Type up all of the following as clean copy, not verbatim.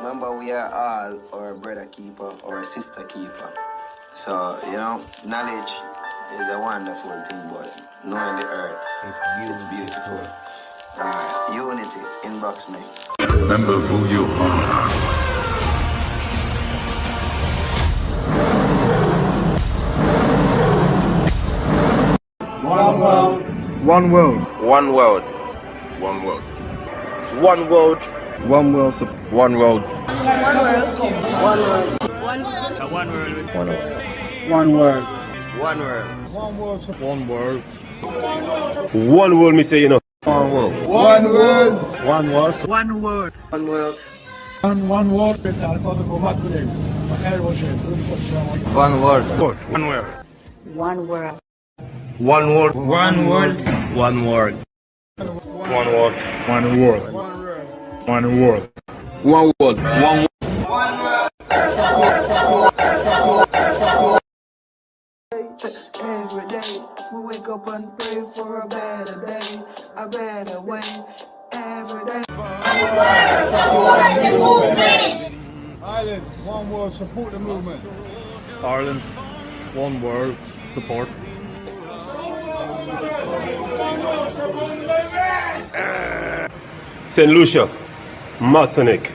remember we are all our brother keeper or sister keeper. So, knowledge is a wonderful thing, but knowing the earth, it's beautiful. Unity, inbox me. Remember who you are. One world. One world. One world. One world. One world. One world. One world. One world. One world. One world. One world. One world. One world. One world. One world. One world, me say, One world. One world. One world. One world. One world. One world. One world. One world. One world. One world. One world. One world. One world. One world. One world. One world. One Every day we wake up and pray for a better day, a better way. Every day. Ireland, one world, support the movement. Ireland. One world. Support. St. Lucia, Martinique,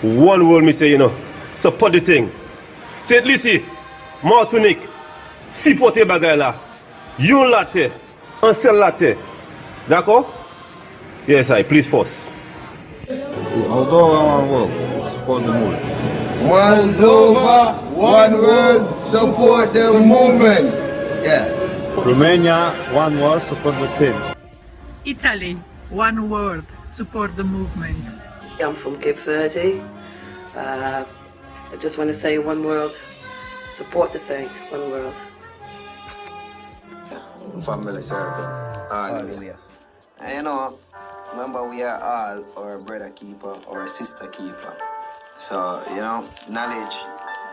one world, me say, support the thing. St. Lucie, Martinique, supportez bagay la. Yon latte, un seul latte. D'accord? Yes, I please force. Moldova, one world, support the movement. Moldova, one world, support the movement. Yeah. Romania, one world, support the team. Italy, one word, support the movement. I'm from Cape Verde. I just want to say one world, support the thing, one world. Family circle. Hallelujah. And remember we are all our brother keeper or sister keeper. So, knowledge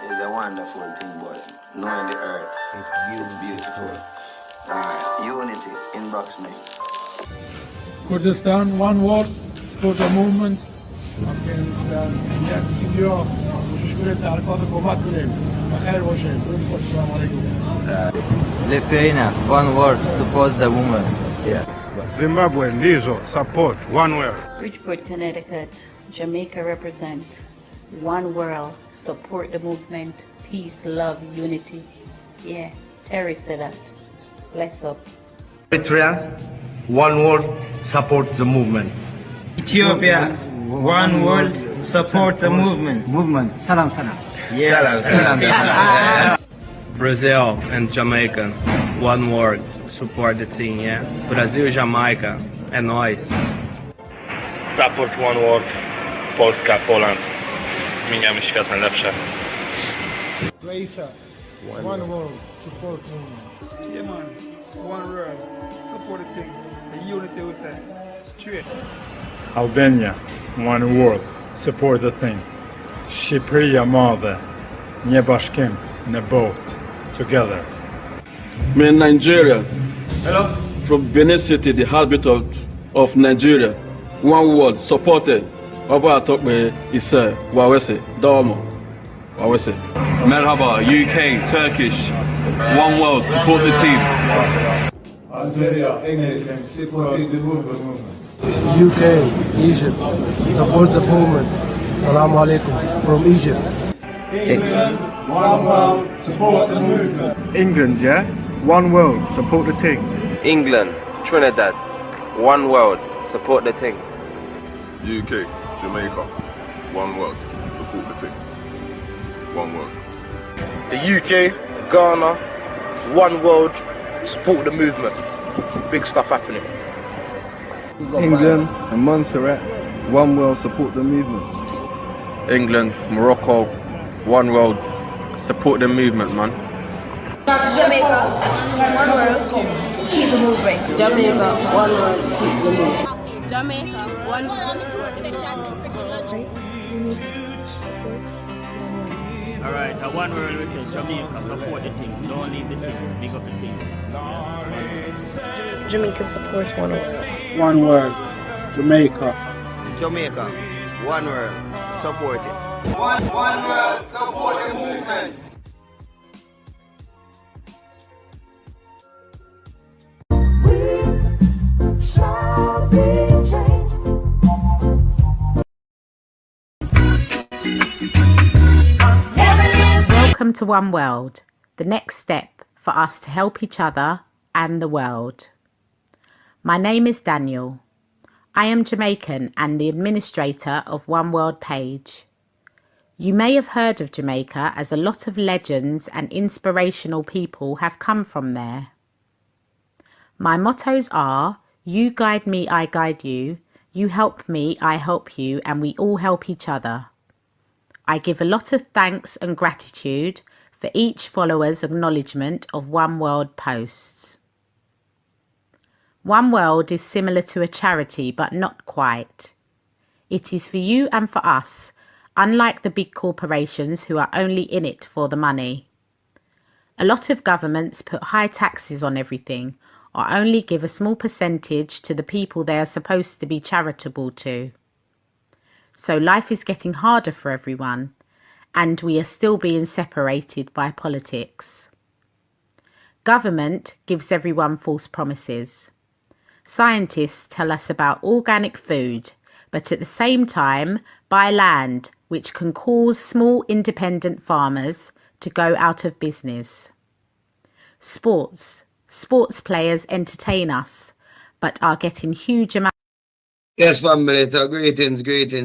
is a wonderful thing, but knowing the earth, it's beautiful. Unity, inbox me. Kurdistan, one world, support the movement. Afghanistan, Iraq, Lithuania, one word, support the woman. Zimbabwe, Lizo, support, one world. Bridgeport, Connecticut, Jamaica represent. One world, support the movement, peace, love, unity. Yeah, Terry said that. Bless up. Eritrea, one word, support the movement. Ethiopia, one world, support the movement. Salam, salam. Yeah. Brazil and Jamaica, one word, support the team, yeah? Brazil, Jamaica, é nóis. Support one word, Polska, Poland. Zmieniamy świat na lepsze. Croatia, one world, support movement. Yeah, man. One world, support the thing. The unity we say. Straight. Albania, one world, support the thing. Shqipëria Madhe, një bashkim në botë, together. Me in Nigeria. Hello? From Benin City, the heartbeat of Nigeria. One word, supported. Baba talk me is Wawese, Damo. Wawese. Merhaba, UK, Turkish, one world, support the team. Algeria, English, and support the movement. UK, Egypt, support the movement. Assalamu alaikum from Egypt. England, one world, support the movement. England, yeah? One world, support the team. England, Trinidad, one world, support the team. UK, Jamaica, one world, support the team. One world. The UK, Ghana, one world, support the movement. Big stuff happening. England and Montserrat, one world, support the movement. England, Morocco, one world, support the movement, man. Jamaica, one world, keep the movement. Jamaica, one world, keep the movement. Jamaica, one Alright, one word we say Jamaica, support the team. Don't leave the team, big up the team. Jamaica supports one world. One world, Jamaica. Jamaica, one world, support it. One world, support the movement. Welcome to One World, the next step for us to help each other and the world. My name is Daniel. I am Jamaican and the administrator of One World page. You may have heard of Jamaica as a lot of legends and inspirational people have come from there. My mottos are, you guide me, I guide you, you help me, I help you, and we all help each other. I give a lot of thanks and gratitude for each follower's acknowledgement of One World posts. One World is similar to a charity, but not quite. It is for you and for us, unlike the big corporations who are only in it for the money. A lot of governments put high taxes on everything, or only give a small percentage to the people they are supposed to be charitable to. So life is getting harder for everyone, and we are still being separated by politics. Government gives everyone false promises. Scientists tell us about organic food, but at the same time buy land, which can cause small independent farmers to go out of business. Sports players entertain us, but are getting huge amounts. Yes, family. So greetings,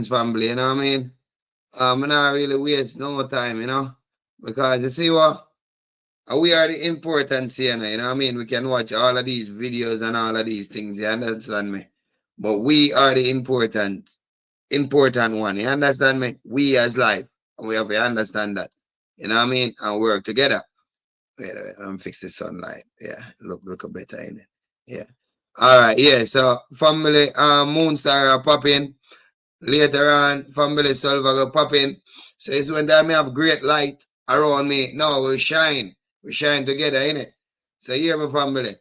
family. You know what I mean? I'm not really waste no time, you know, because you see what? We are the important here, you know what I mean? We can watch all of these videos and all of these things, you understand me? But we are the important one, you understand me? We as life, and we have to understand that, you know what I mean? And work together. Wait, I'm fix the sunlight. Yeah, look a better in it. Yeah. All right, yeah, so family, Moonstar are popping. Later on, family Silver go popping. So it's when I have great light around me. No, we shine. We shine together, innit? So here, my family.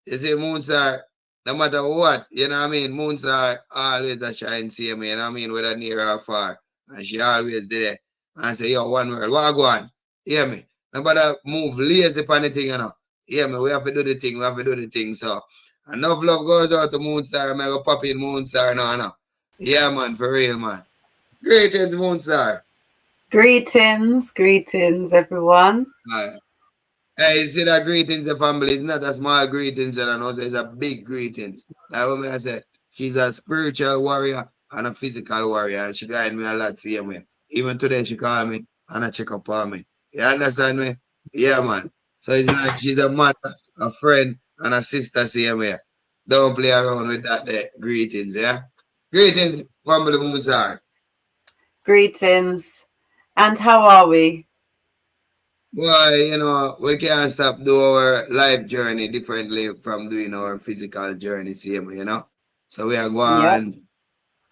You see, Moonstar, no matter what, you know what I mean? Moonstar always a shine same way, you know what I mean? Whether near or far. And she always there. And say, yo, one word, what go on? Hear me? Nobody move lazy upon the thing, you know. Hear me? We have to do the thing, So, enough love goes out to Moonstar. I'm going to pop in Moonstar now. Yeah, man, for real, man. Greetings, Moonstar. Greetings, everyone. Hey, you see that greetings, the family. It's not a small greetings, and I know it's a big greetings. Like what I said, she's a spiritual warrior and a physical warrior, and she guide me a lot, same way. Even today, she called me and I check up on me. You understand me? Yeah, man. So it's like she's a mother, a friend, and a sister, same way. Don't play around with that there. Greetings, yeah? Greetings, family Moonstar. Greetings. And how are we? Well, you know, we can't stop do our life journey differently from doing our physical journey, same, you know? So we are going,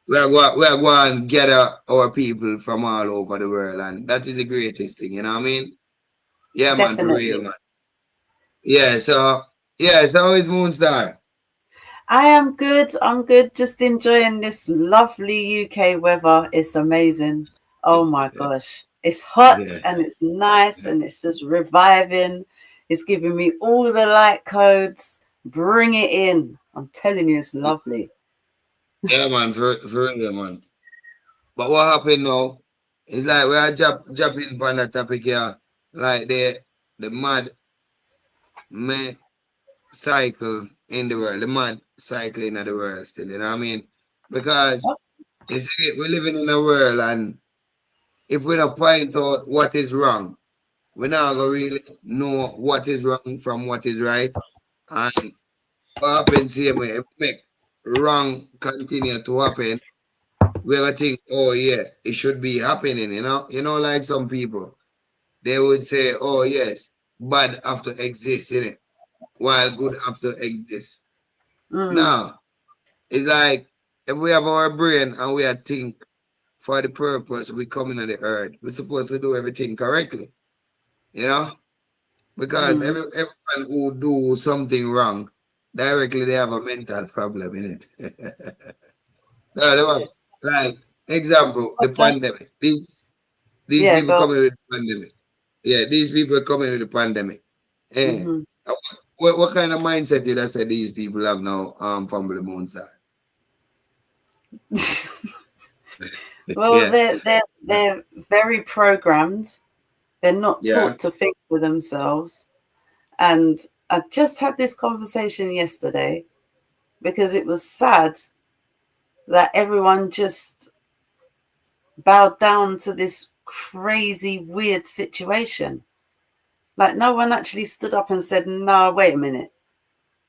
we are going to gather our people from all over the world, and that is the greatest thing, you know what I mean? Yeah, definitely. Man, for real, man. Yeah, so how is Moonstar? I am good. I'm good. Just enjoying this lovely UK weather. It's amazing. Oh my gosh. It's hot and it's nice and it's just reviving. It's giving me all the light codes. Bring it in. I'm telling you, it's lovely. Yeah, man, for real, man. But what happened now is like we are jumping on that topic here, like the mad cycle in the world, the mad cycling of the world still, you know what I mean? Because you see, we're living in a world, and if we don't point out what is wrong, we're not going to really know what is wrong from what is right. And what happens here, if we make wrong continue to happen, we're going to think, oh yeah, it should be happening, you know? You know, like some people, they would say, oh yes, bad have to exist, in it, while good have to exist. Now, it's like, if we have our brain and we are think for the purpose we coming on the earth, we're supposed to do everything correctly, you know? Because everyone who do something wrong, directly they have a mental problem in it. No, like Example, the pandemic. These people go. coming with the pandemic. Yeah, these people coming with the pandemic. Yeah. What kind of mindset did I say these people have now from the moon side? Well, they're very programmed. They're not taught to think for themselves. And I just had this conversation yesterday because it was sad that everyone just bowed down to this crazy, weird situation. Like no one actually stood up and said, "No, wait a minute.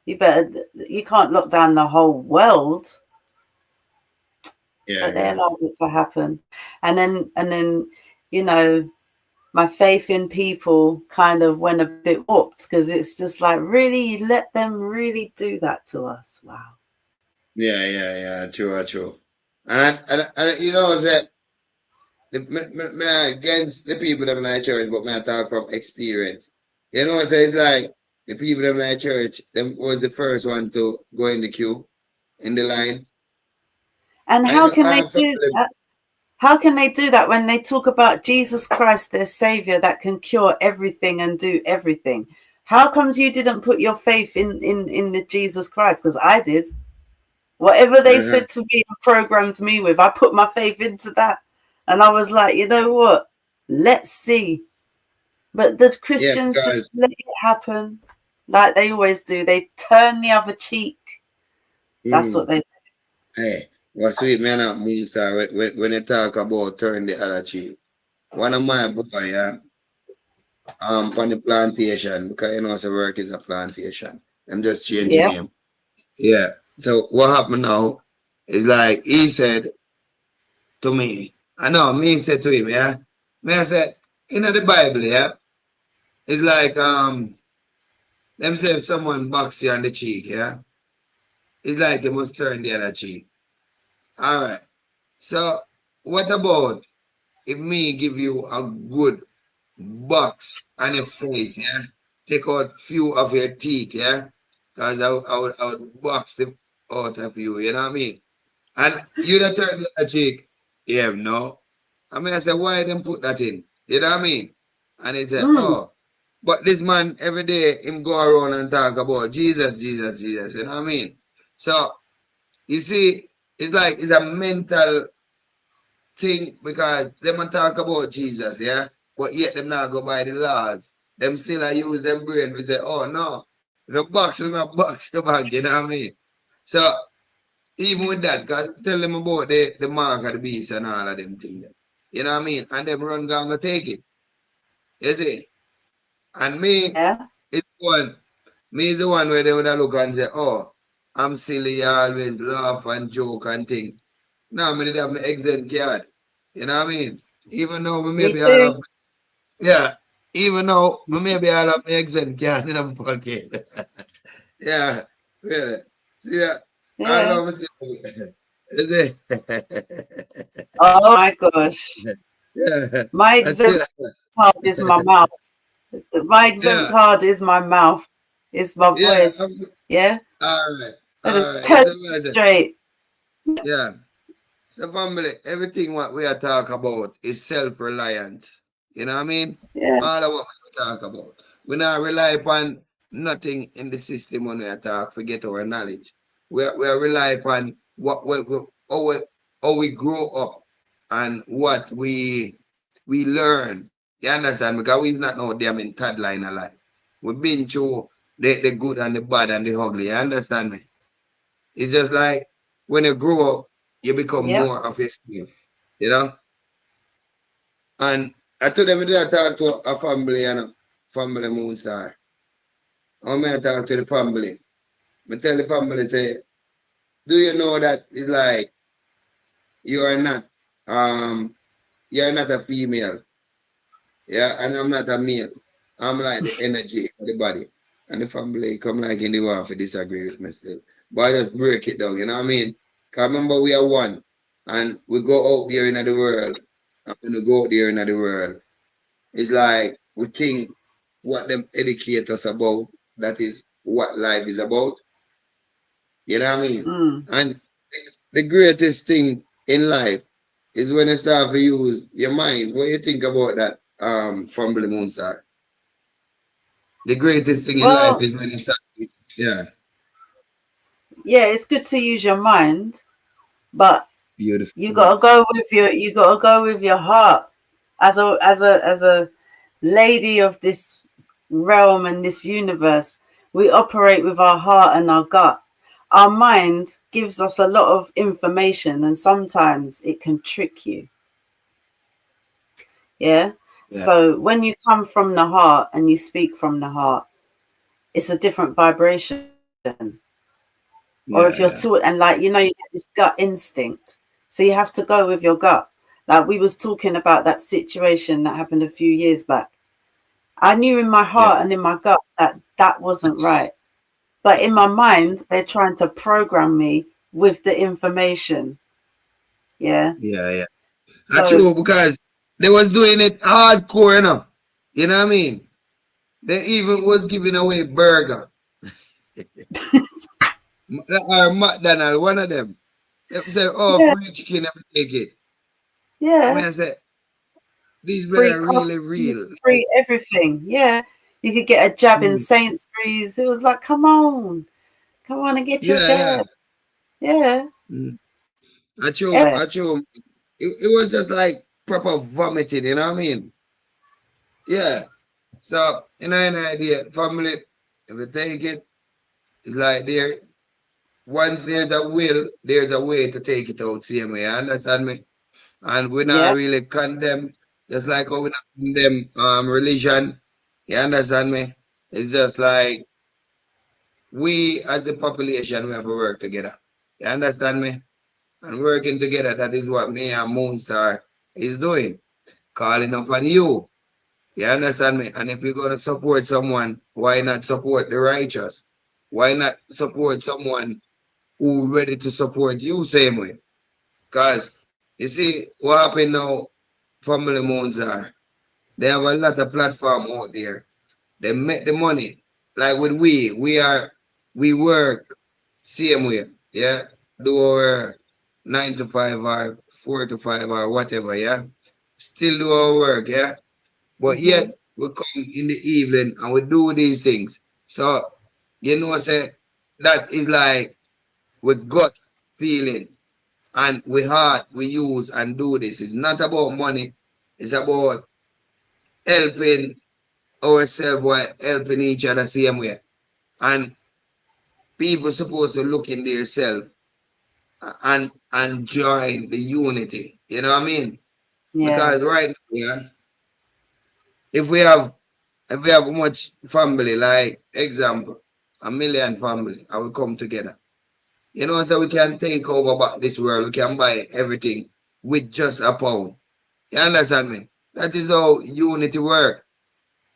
You can't lock down the whole world." Yeah, but they allowed it to happen. And then, you know, my faith in people kind of went a bit warped because it's just like, really, you let them really do that to us? Wow. Yeah, true. And you know that against the people that in my church, but I talk from experience. You know, so it's like the people in my church, them was the first one to go in the queue, in the line. And how can they do that? How can they do that when they talk about Jesus Christ, their savior, that can cure everything and do everything? How comes you didn't put your faith in the Jesus Christ? Because I did. Whatever they said to me and programmed me with, I put my faith into that. And I was like, you know what? Let's see. But the Christians just let it happen like they always do. They turn the other cheek. That's what they do. Hey, what's sweet man up Moonstar when they talk about turn the other cheek. One of my boy, on the plantation, because you know so work is a plantation. I'm just changing him. Yeah. So what happened now is like he said to me, I know me said to him, yeah. Me I said, in the Bible, yeah, it's like them say if someone box you on the cheek, yeah, it's like you must turn the other cheek. All right. So what about if me give you a good box on your face, yeah? Take out few of your teeth, yeah? Because I would box them out of you, you know what I mean? And you don't turn the other cheek. Yeah, no. I mean, I said, why them put that in? You know what I mean? And he said, oh, but this man every day him go around and talk about Jesus, you know what I mean? So you see, it's like it's a mental thing because them talk about Jesus, yeah, but yet them not go by the laws. Them still use them brain to say, oh no, the box we not box the back, you know what I mean? So even with that, God tell them about the mark of the beast and all of them things. You know what I mean? And them run down and take it. You see? And me, it's one. Me is the one where they would look and say, oh, I'm silly, I always laugh and joke and thing. Now I did have my exit card. You know what I mean? Even though maybe I have, even though maybe I have my exit card in my pocket. Yeah. See that? I love it. Is it? Oh my gosh. My exempt card is my mouth. My exempt card is my mouth. It's my voice. Yeah? All right. It's straight. Yeah. So family, everything what we are talking about is self-reliance. You know what I mean? Yeah. All of what we talk about. We not rely upon nothing in the system when we talk, forget our knowledge. We rely upon how we grow up and what we learn. You understand? Because we not know them in toddler in our life. We've been through the good and the bad and the ugly. You understand me? It's just like when you grow up, you become more of yourself. You know? And I told them that I talk to a family, you know, family Moonstar. I may talk to the family. I tell the family, say, do you know that it's like you're not a female. Yeah, and I'm not a male. I'm like the energy of the body. And the family come like in the war for disagree with me still. But I just break it down, you know what I mean? Because remember we are one. And we go out there in the world. And when we go out there in the world, it's like we think what them educate us about, that is what life is about. You know what I mean? And the greatest thing in life is when you start to use your mind. What do you think about that, Family Moonstar? The greatest thing in life Well, is when you start. Yeah, yeah, it's good to use your mind, but beautiful. you gotta go with your heart. As a lady of this realm and this universe, we operate with our heart and our gut. Our mind gives us a lot of information, and sometimes it can trick you. Yeah. Yeah. So when you come from the heart and you speak from the heart, it's a different vibration. Or if you're taught, and like, you get this gut instinct, so you have to go with your gut. Like we was talking about that situation that happened a few years back. I knew in my heart and in my gut that that wasn't right, but in my mind they're trying to program me with the information. Yeah. That's true, because they was doing it hardcore, you know what I mean? They even was giving away burger. Or McDonald's, one of them. They say, free chicken, never take it. Yeah. I mean, I said, these men Free are really coffee, real. free everything. Yeah. You could get a jab in Sainsbury's. It was like, come on and get your jab. Yeah. I true. It was just like proper vomiting, you know what I mean? Yeah. So, an idea, family, if you take it, it's like once there's a will, there's a way to take it out, same way, you understand me? And we're not really condemn, just like how we not condemn religion, you understand me? It's just like we as the population, we have to work together. You understand me? And working together, that is what me and Moonstar is doing. Calling upon you. You understand me? And if you're going to support someone, why not support the righteous? Why not support someone who ready to support you same way? Because, you see, what happened now, Family Moonstar, they have a lot of platform out there. They make the money. Like with we work same way, yeah? Do our 9 to 5 or 4 to 5 or whatever, yeah? Still do our work, yeah? But yet we come in the evening and we do these things. So, say that is like with gut feeling and with heart we use and do this. It's not about money, it's about helping ourselves while helping each other same way. And people supposed to look in themselves and join the unity. You know what I mean? Yeah. Because right now, yeah, if we have much family, like example, 1,000,000 families, and we come together. So we can take over back this world, we can buy everything with just a pound. You understand me? That is how unity work.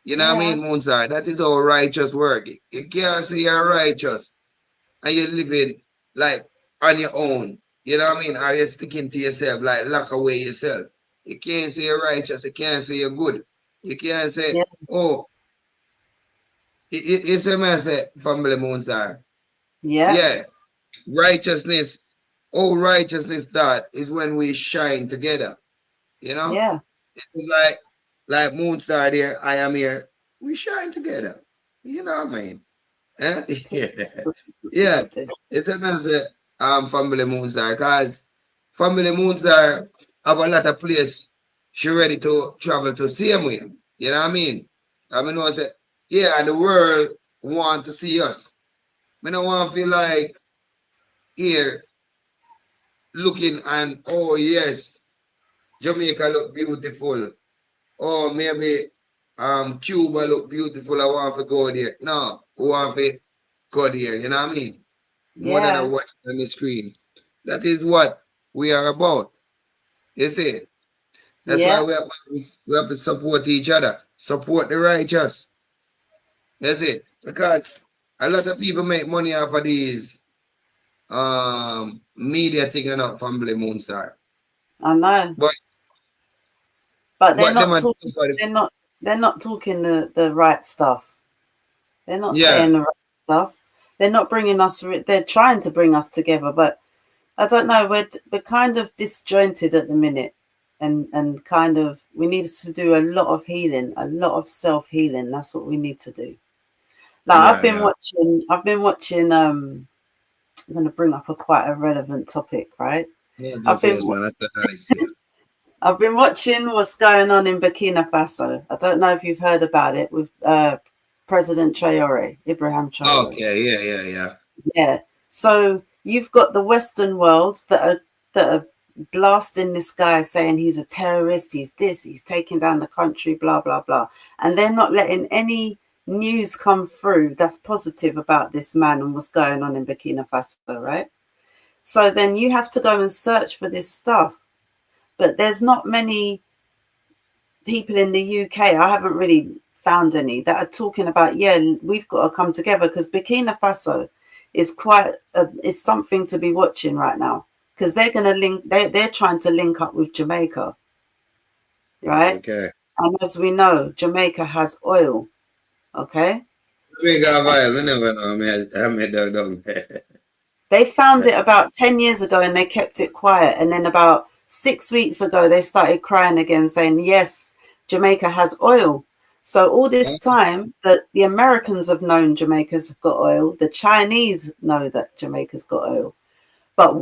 You know what I mean, Moonstar? That is how righteous work. You can't say you're righteous and you're living like on your own. You know what I mean? Are you sticking to yourself, like lock away yourself? You can't say you're righteous, you can't say you're good. You can't say, it's a message, Family Moonstar. Yeah. Righteousness, righteousness that is when we shine together. Yeah. It's like Moonstar there, I am here. We shine together. You know what I mean? Yeah. It's a message, Family Moonstar, because Family Moonstar have a lot of place she ready to travel to same way. You know what I mean? I mean, I say, yeah, and the world want to see us. I don't want to feel like here looking and, oh yes, Jamaica look beautiful. Or maybe Cuba look beautiful, I want to go there. No, we want to go there, you know what I mean? More than I watch on the screen. That is what we are about. You see? That's why we have to support each other. Support the righteous. That's it. Because a lot of people make money off of these media thing and not Family Moonstar. I know. But they're not talking the right stuff. They're not saying the right stuff. They're not bringing us. They're trying to bring us together, but I don't know. We're kind of disjointed at the minute, and kind of we need to do a lot of healing, a lot of self-healing. That's what we need to do. Like I've been watching. I'm going to bring up quite a relevant topic, right? Yeah, I've been watching what's going on in Burkina Faso. I don't know if you've heard about it with President Traore, Ibrahim Traore. Okay, Yeah. So you've got the Western world that are blasting this guy, saying he's a terrorist, he's this, he's taking down the country, blah blah blah, and they're not letting any news come through that's positive about this man and what's going on in Burkina Faso, right? So then you have to go and search for this stuff, but there's not many people in the UK. I haven't really found any that are talking about, yeah, we've got to come together, because Burkina Faso is is something to be watching right now, because they're going to link. They're trying to link up with Jamaica, right? Okay. And as we know, Jamaica has oil. Okay. We got oil. We never know. I made that. They found it about 10 years ago and they kept it quiet. And then about 6 weeks ago, they started crying again, saying, yes, Jamaica has oil. So all this time that the Americans have known Jamaica's got oil, the Chinese know that Jamaica's got oil. But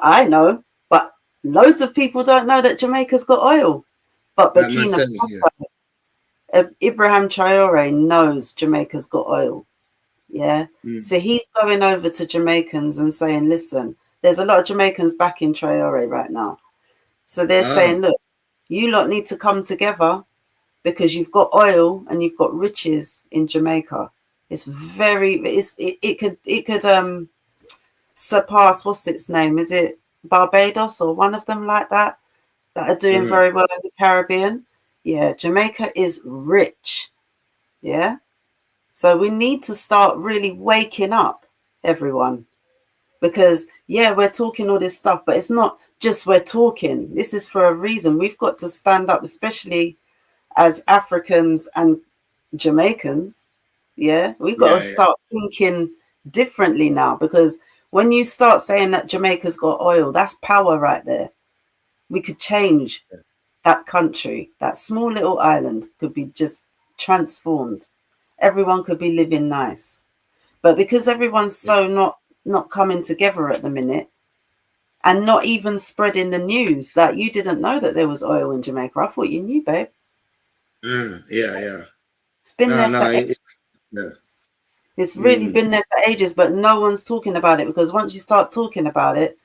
I know, but loads of people don't know that Jamaica's got oil. But Burkina Faso, Ibrahim Traore knows Jamaica's got oil. Yeah. So he's going over to Jamaicans and saying, listen, there's a lot of Jamaicans backing Traore right now. So they're saying, look, you lot need to come together because you've got oil and you've got riches in Jamaica. It's it could surpass, what's its name? Is it Barbados or one of them like that are doing very well in the Caribbean? Yeah, Jamaica is rich. Yeah. So we need to start really waking up, everyone, because, yeah, we're talking all this stuff, but it's not just we're talking. This is for a reason. We've got to stand up, especially as Africans and Jamaicans. Yeah, we've got to start thinking differently now, because when you start saying that Jamaica's got oil, that's power right there. We could change that country. That small little island could be just transformed. Everyone could be living nice. But because everyone's so not coming together at the minute and not even spreading the news, like you didn't know that there was oil in Jamaica. I thought you knew, babe. Yeah. It's been there for ages. It's really been there for ages, but no one's talking about it, because once you start talking about it,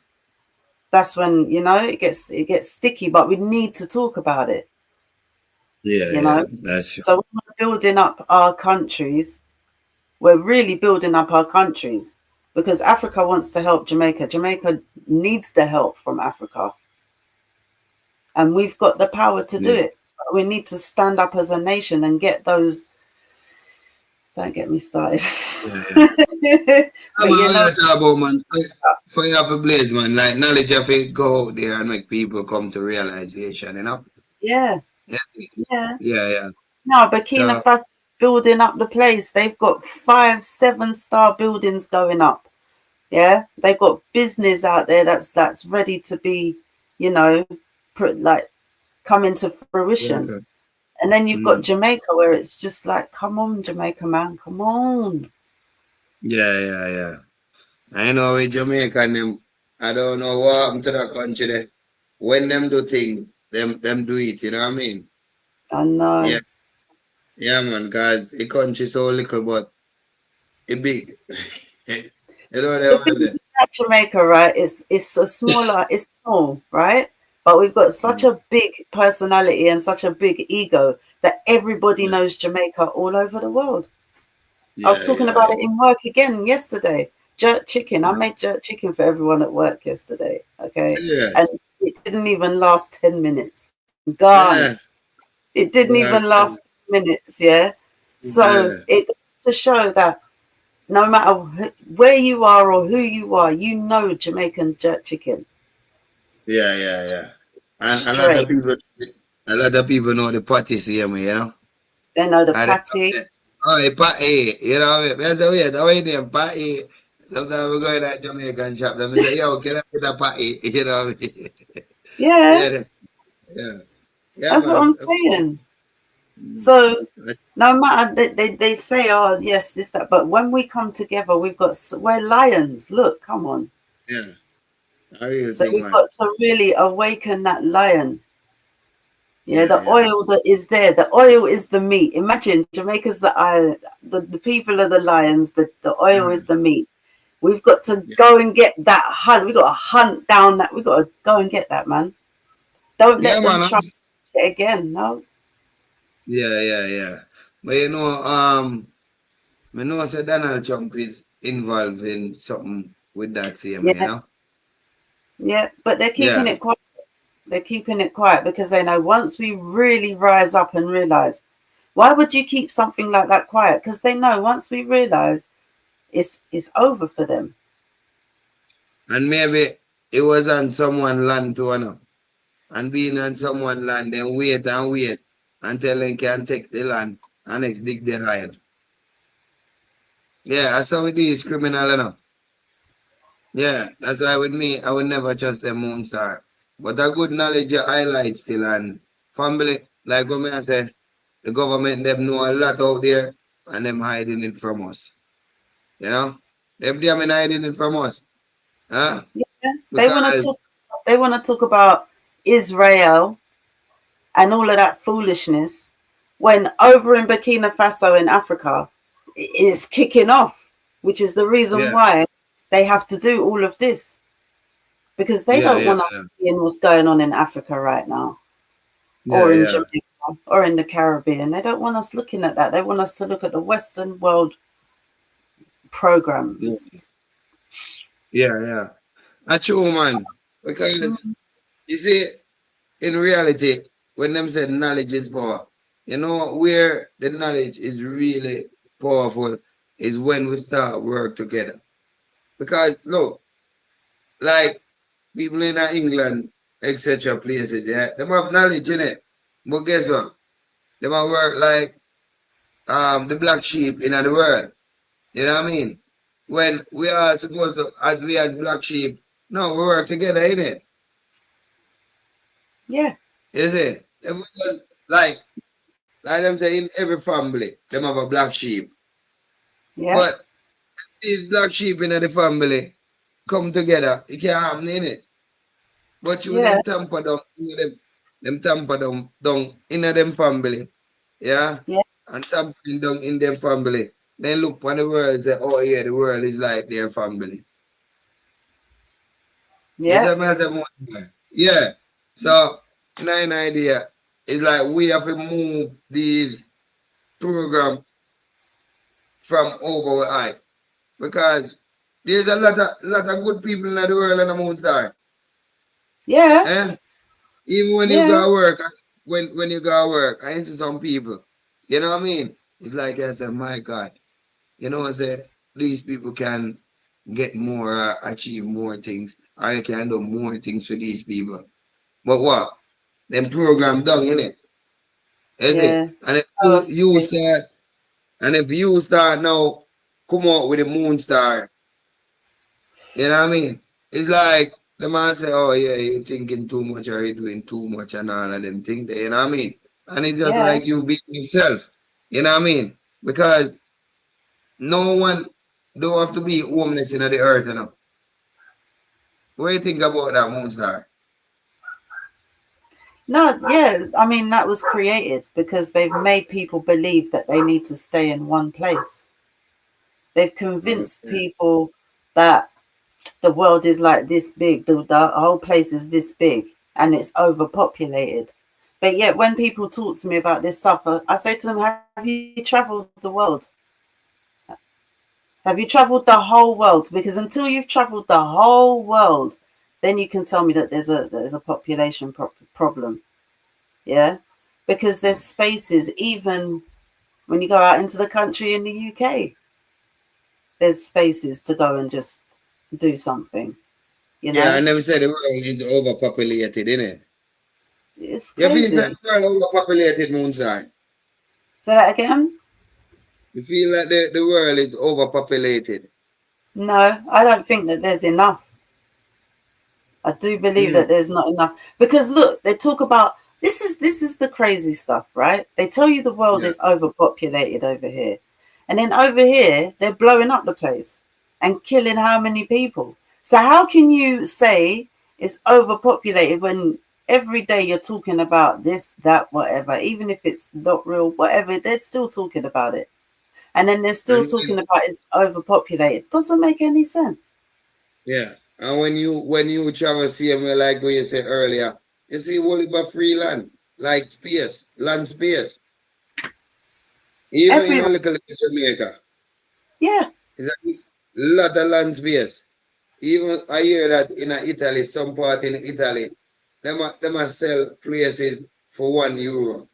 that's when, you know, it gets sticky, but we need to talk about it. So when we're building up our countries, we're really building up our countries, because Africa wants to help Jamaica. Jamaica needs the help from Africa. And we've got the power to do it. But we need to stand up as a nation and get those. Don't get me started. Talk about, man, for you have a blaze, man, like knowledge have to go out there and make people come to realization, you know? Yeah. Yeah. No, Burkina Faso building up the place. They've got 5-7-star buildings going up. Yeah, they've got business out there that's ready to be, you know, come into fruition. Okay. And then you've got Jamaica, where it's just like, come on, Jamaica, man, come on. Yeah. I know with Jamaica and them, I don't know what happened to that country there. When them do things, them do it, you know what I mean? I know. Yeah, man, because the country so little, but it big. You know what I mean? Jamaica, right? It's a smaller, it's small, right? But we've got such a big personality and such a big ego that everybody knows Jamaica all over the world. I was talking about it in work again yesterday. Jerk chicken. I made jerk chicken for everyone at work yesterday. Okay. And it didn't even last 10 minutes. Gone. It didn't even last 10 minutes. Yeah. So it goes to show that no matter where you are or who you are, you know Jamaican jerk chicken. Yeah. And a lot of people know the patty, see me, you know? They know the patty. Oh, patty, you know, that's the way name, patty. Sometimes we go in that Jamaican shop, them say, yo, can I get a patty? You know what I mean? Yeah. Yeah. That's what I'm saying. So no matter they say, oh yes, this, that, but when we come together, we're lions. Look, come on. Yeah. So we've got to really awaken that lion. Yeah, the oil that is there, the oil is the meat. Imagine Jamaica's the people are the lions, the oil is the meat. We've got to go and get that hunt. We've got to hunt down that. We've got to go and get that, man. Don't let them try it again, no. Yeah. But you know, I know Sir Donald Trump is involved in something with that same, you know? Yeah, but they're keeping it quiet. They're keeping it quiet because they know once we really rise up and realize, why would you keep something like that quiet? Because they know once we realize it's over for them. And maybe it was on someone's land to honor. And being on someone's land, then wait until they can take the land and next dig the hole. Yeah, that's how it is criminal, you know. Yeah, that's why with me, I would never trust them Moonstar. But a good knowledge you highlight still, and family, like what I say, the government, them know a lot out there and them hiding it from us. You know? Them hiding it from us. Huh? Yeah. They want to talk about Israel and all of that foolishness when over in Burkina Faso in Africa is kicking off, which is the reason why they have to do all of this. Because they don't want to see what's going on in Africa right now, or in Jamaica, or in the Caribbean. They don't want us looking at that. They want us to look at the Western world programs. Yeah. That's true, man. Because you see, in reality, when them say knowledge is power, you know where the knowledge is really powerful is when we start work together. Because look, like people in England, etc. places, yeah, they have knowledge in it. But guess what? They might work like the black sheep in the world. You know what I mean? When we are supposed to, as black sheep, no, we work together, ain't it? Yeah. Is it? Like them say, in every family, them have a black sheep. Yeah. But these black sheep in the family come together, it can't happen, innit? But you them tamper down in them family. Yeah? And tampering down in them family. Then look for the world and say, oh yeah, the world is like their family. Yeah. Yeah. So, an idea is like we have to move these programs from over high. Because there's a lot of good people in the world on the Moonstar. Yeah. Even when you go to work, when you go to work, I see some people. You know what I mean? It's like I said, my God. You know what I say? These people can get more, achieve more things. I can do more things for these people. But what? Them program done, innit? Is it? And if you start now, come out with the Moonstar. You know what I mean? It's like the man say, oh yeah, you're thinking too much or you're doing too much and all of them things there, you know what I mean? And it's just like you being yourself. You know what I mean? Because no one don't have to be homeless in the earth, you know. What do you think about that, Moonstar? No, yeah, I mean, that was created because they've made people believe that they need to stay in one place. They've convinced people that the world is like this big, the whole place is this big and it's overpopulated. But yet when people talk to me about this stuff, I say to them, have you traveled the world? Have you traveled the whole world? Because until you've traveled the whole world, then you can tell me that there's a population problem. Yeah, because there's spaces, even when you go out into the country in the UK, there's spaces to go and just do something. You know? Yeah, and them say the world is overpopulated, isn't it? It's crazy. You feel that the world overpopulated, Moonstar? Say that again? You feel like the world is overpopulated? No, I don't think that there's enough. I do believe that there's not enough, because look, they talk about this is the crazy stuff, right? They tell you the world is overpopulated over here, and then over here they're blowing up the place and killing how many people? So how can you say it's overpopulated when every day you're talking about this, that, whatever, even if it's not real, whatever, they're still talking about it. And then they're still talking about it's overpopulated. Doesn't make any sense. Yeah. And when you travel CMA, like what you said earlier, you see only about free land, like space, land space. Even in a little Jamaica. Yeah. It's a lot of land space. Even I hear that in Italy, some part in Italy, them sell places for €1.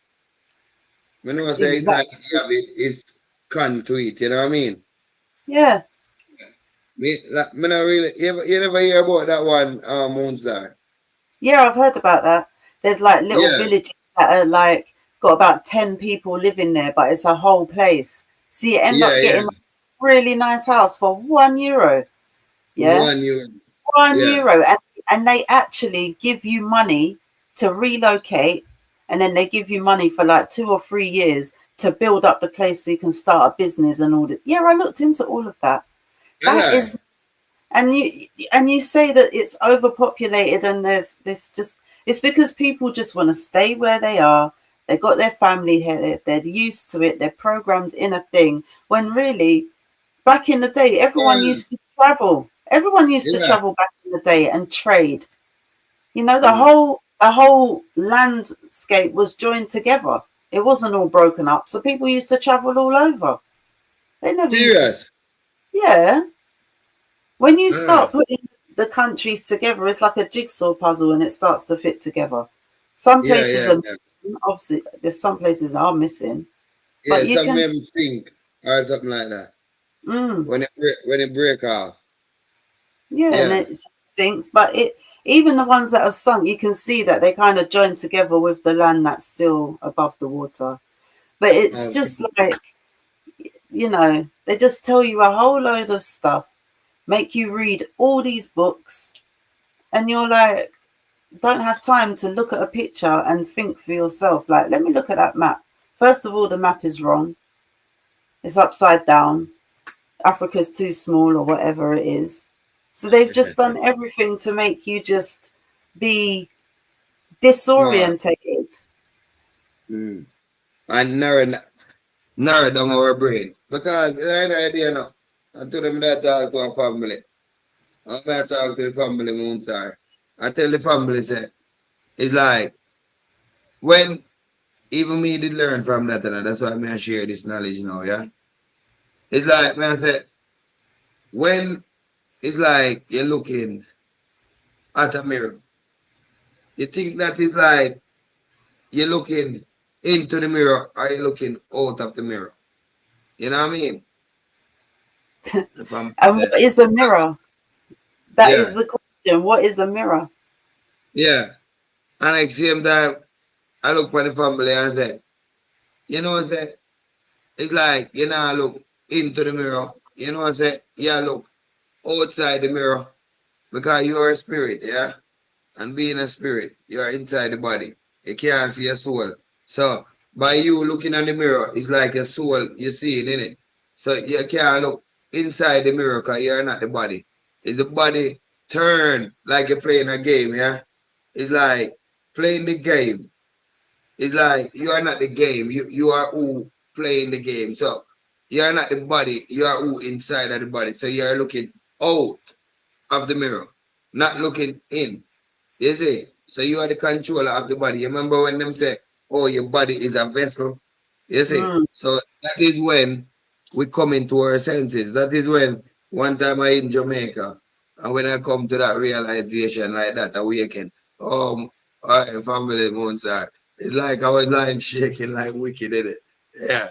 I know say exactly. It's con to it, you know what I mean? Yeah. Me not really, you never hear about that one, Moonstar? Yeah, I've heard about that. There's like little villages that are like got about 10 people living there, but it's a whole place. So you end up getting a really nice house for €1. Yeah. €1. And they actually give you money to relocate, and then they give you money for like 2 or 3 years to build up the place so you can start a business and all that. Yeah, I looked into all of that. That is, and you say that it's overpopulated, and there's this just, it's because people just want to stay where they are. They've got their family here, they're used to it, they're programmed in a thing, when really back in the day everyone used to travel. Everyone used to travel back in the day and trade. You know, the whole landscape was joined together. It wasn't all broken up. So people used to travel all over. They never used to. Yeah. When you start putting the countries together, it's like a jigsaw puzzle, and it starts to fit together. Some places are obviously, there's some places are missing. Yeah, but some of them sink or something like that. When it break off. Yeah, and it sinks. But even the ones that have sunk, you can see that they kind of join together with the land that's still above the water. But it's just like, you know, they just tell you a whole load of stuff, make you read all these books, and you're like, don't have time to look at a picture and think for yourself. Like, let me look at that map. First of all, the map is wrong. It's upside down. Africa's too small, or whatever it is. So they've just done everything to make you just be disorientated. And narrow down our brain. Because I had idea now. I told them that I talk to a family. I'm going to talk to the family, Moonstar. I tell the family, say, it's like, when even me did learn from that, and that's why I share this knowledge now, yeah? It's like, man, I say, when it's like you're looking at a mirror, you think that it's like you're looking into the mirror, or you're looking out of the mirror. You know what I mean? And what is a mirror? That is the question. What is a mirror? Yeah. And at the same time, I look for the family and say, you know what I'm saying? It's like, you know, I look into the mirror. You know what I'm saying? Yeah, look outside the mirror. Because you are a spirit, yeah? And being a spirit, you are inside the body. You can't see your soul. So, by you looking at the mirror, it's like a soul you see it, innit? So, you can't look inside the mirror because you're not the body. It's the body turn like you're playing a game, yeah? It's like playing the game. It's like you are not the game. You are who playing the game. So, you are not the body. You are who inside of the body. So, you are looking out of the mirror, not looking in. You see? So you are the controller of the body. You remember when them say, oh, your body is a vessel? You see? So that is when we come into our senses. That is when one time I in Jamaica, and when I come to that realization like that, awaken, all right, family Moonstar. It's like I was lying shaking like wicked, isn't it? Yeah.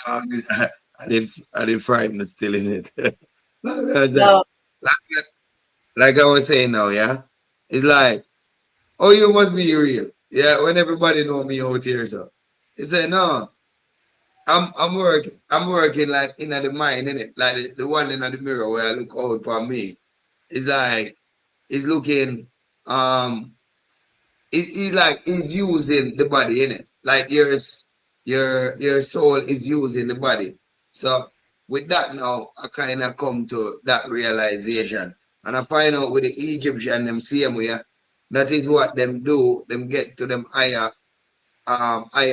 I did frighten still in it. No. Like I was saying now, yeah? It's like, oh, you must be real. Yeah, when everybody know me out here, so. He said, no, I'm working like in the mind, innit? Like the one in the mirror where I look out for me. It's like it's looking it's like it's using the body, innit? Like your soul is using the body. So with that now, I kind of come to that realization. And I find out with the Egyptian them same way, that is what them do, them get to them higher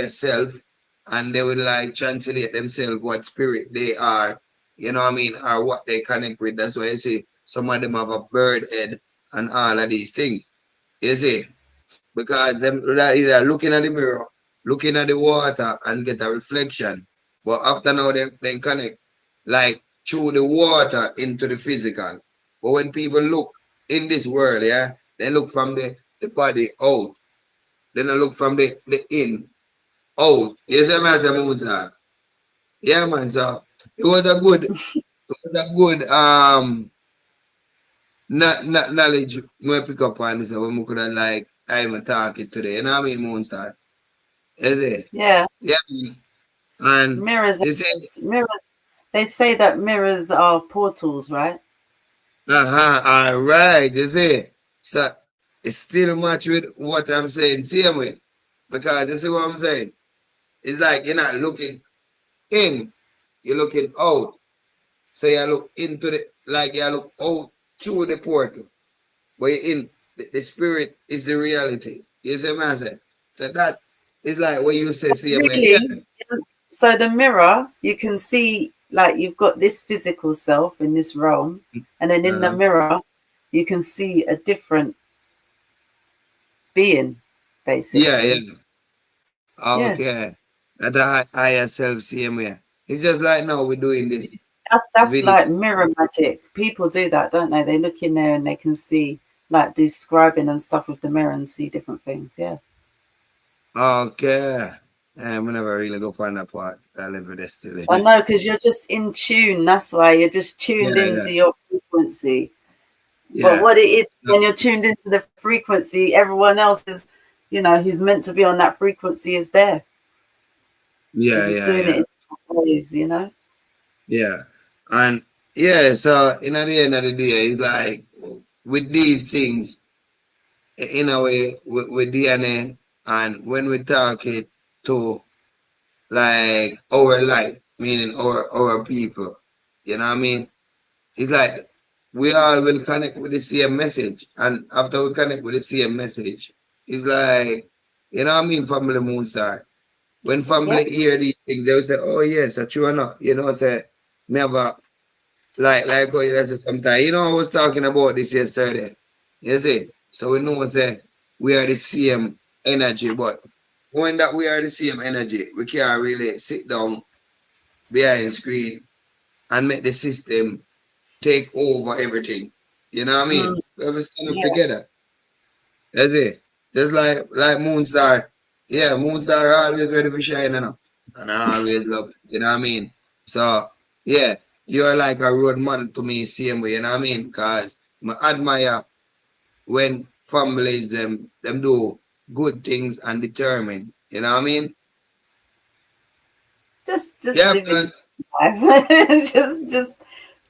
self, and they will like translate themselves what spirit they are, you know what I mean, or what they connect with. That's why I say some of them have a bird head and all of these things. You see? Because them either looking at the mirror, looking at the water and get a reflection. But after now they connect like through the water into the physical. But when people look in this world, yeah, they look from the body out. Then I look from the in out. You see me as the moon, sir? Yeah, man. So it was a good knowledge we pick up on this when we could have like I even talk it today. You know what I mean, Moonstar? Is it? Yeah. Yeah. And mirrors. Mirrors. They say that mirrors are portals, right? All right. You see? So it's still much with what I'm saying, same way. Because you see what I'm saying? It's like you're not looking in, you're looking out. So you look into the, like you look out through the portal. But you're in, the spirit is the reality. You see what I'm saying? So that is like what you say, see, really? Yeah. So the mirror, you can see like you've got this physical self in this realm, and then in the mirror, you can see a different being, basically. Yeah. Okay. That higher self same way. It's just like now we're doing this. That's video. like mirror magic. People do that, don't they? They look in there and they can see, like, do scribing and stuff with the mirror and see different things. Yeah. Okay. We never really go on that part. I live with this still. I know, because you're just in tune. That's why you're just tuned into your frequency. But what it is, when you're tuned into the frequency, everyone else is, you know, who's meant to be on that frequency is there. Doing it in different ways, you know. Yeah, and so in at the end of the day, it's like with these things, in a way, with DNA, and when we talk it to like our life, meaning our people, you know what I mean? It's like we all will connect with the same message, and after we connect with the same message, it's like, you know what I mean, family Moonstar. When family hear these things, they'll say, "Oh yes, that's true or not." You know, say me have a like what you said sometimes. You know, I was talking about this yesterday. You see, so we know say we are the same energy, but when that we are the same energy, we can't really sit down behind the screen and make the system take over everything. You know what I mean? We have to stand up together. That's it. Just like Moonstar. Yeah, Moonstar are always ready for shine, you know. And I always love it. You know what I mean? So yeah, you're like a role model to me, same way, you know what I mean? Because I admire when families them do good things and determined. You know what I mean? Just living life.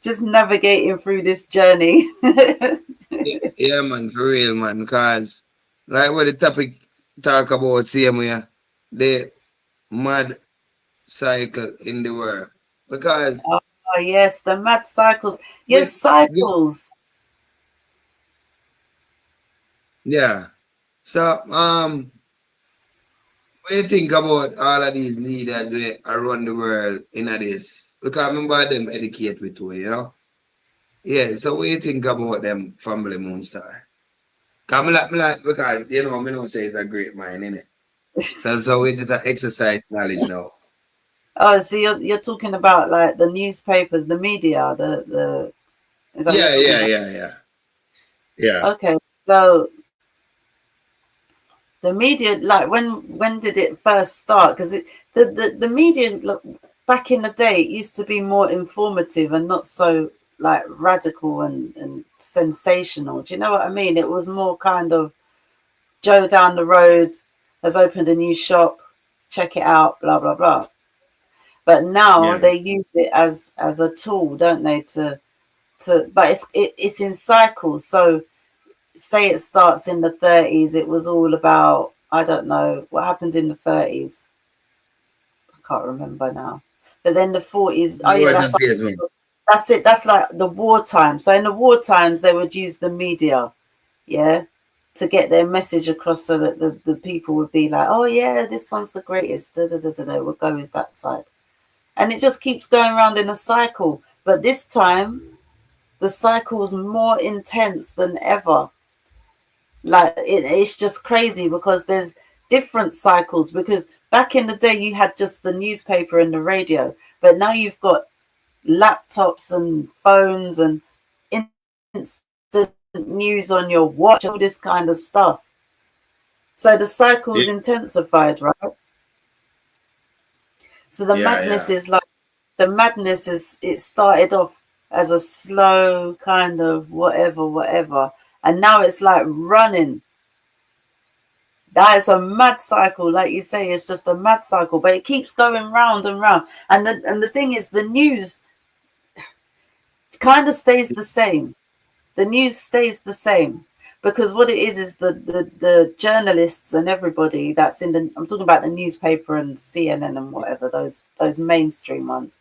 just navigating through this journey. yeah, man, for real, man. Because like what the topic talk about, same way, the mad cycle in the world. Because oh yes, the mad cycles. Yes, cycles. Yeah. So what do you think about all of these leaders around the world in this? Because remember them educate with you, you know? Yeah, so what do you think about them, family Moonstar? Because you know, I don't say it's a great mind, innit? So we just exercise knowledge now. Oh, so you're talking about like the newspapers, the media, the is that yeah. Okay, so the media, like when did it first start? Because the media back in the day, it used to be more informative and not so like radical and sensational. Do you know what I mean? It was more kind of Joe down the road has opened a new shop, check it out, blah blah blah. But now Yeah. they use it as a tool, don't they? But it's in cycles. So say it starts in the 30s. It was all about, I don't know what happened in the 30s. I can't remember now. But then the 40s. Oh yeah, that's it. That's like the wartime. So in the war times, they would use the media, yeah, to get their message across, so that the people would be like, oh yeah, this one's the greatest. We'll go with that side. And it just keeps going around in a cycle. But this time, the cycle's more intense than ever. Like it's just crazy because there's different cycles. Because back in the day, you had just the newspaper and the radio. But now you've got laptops and phones and instant news on your watch, all this kind of stuff. So the cycle's intensified, right? So the madness is like, it started off as a slow kind of whatever. And now it's like running. That is a mad cycle. Like you say, it's just a mad cycle, but it keeps going round and round. And the thing is, the news kind of stays the same. The news stays the same. Because what it is the journalists and everybody that's in the, I'm talking about the newspaper and CNN and whatever, those mainstream ones.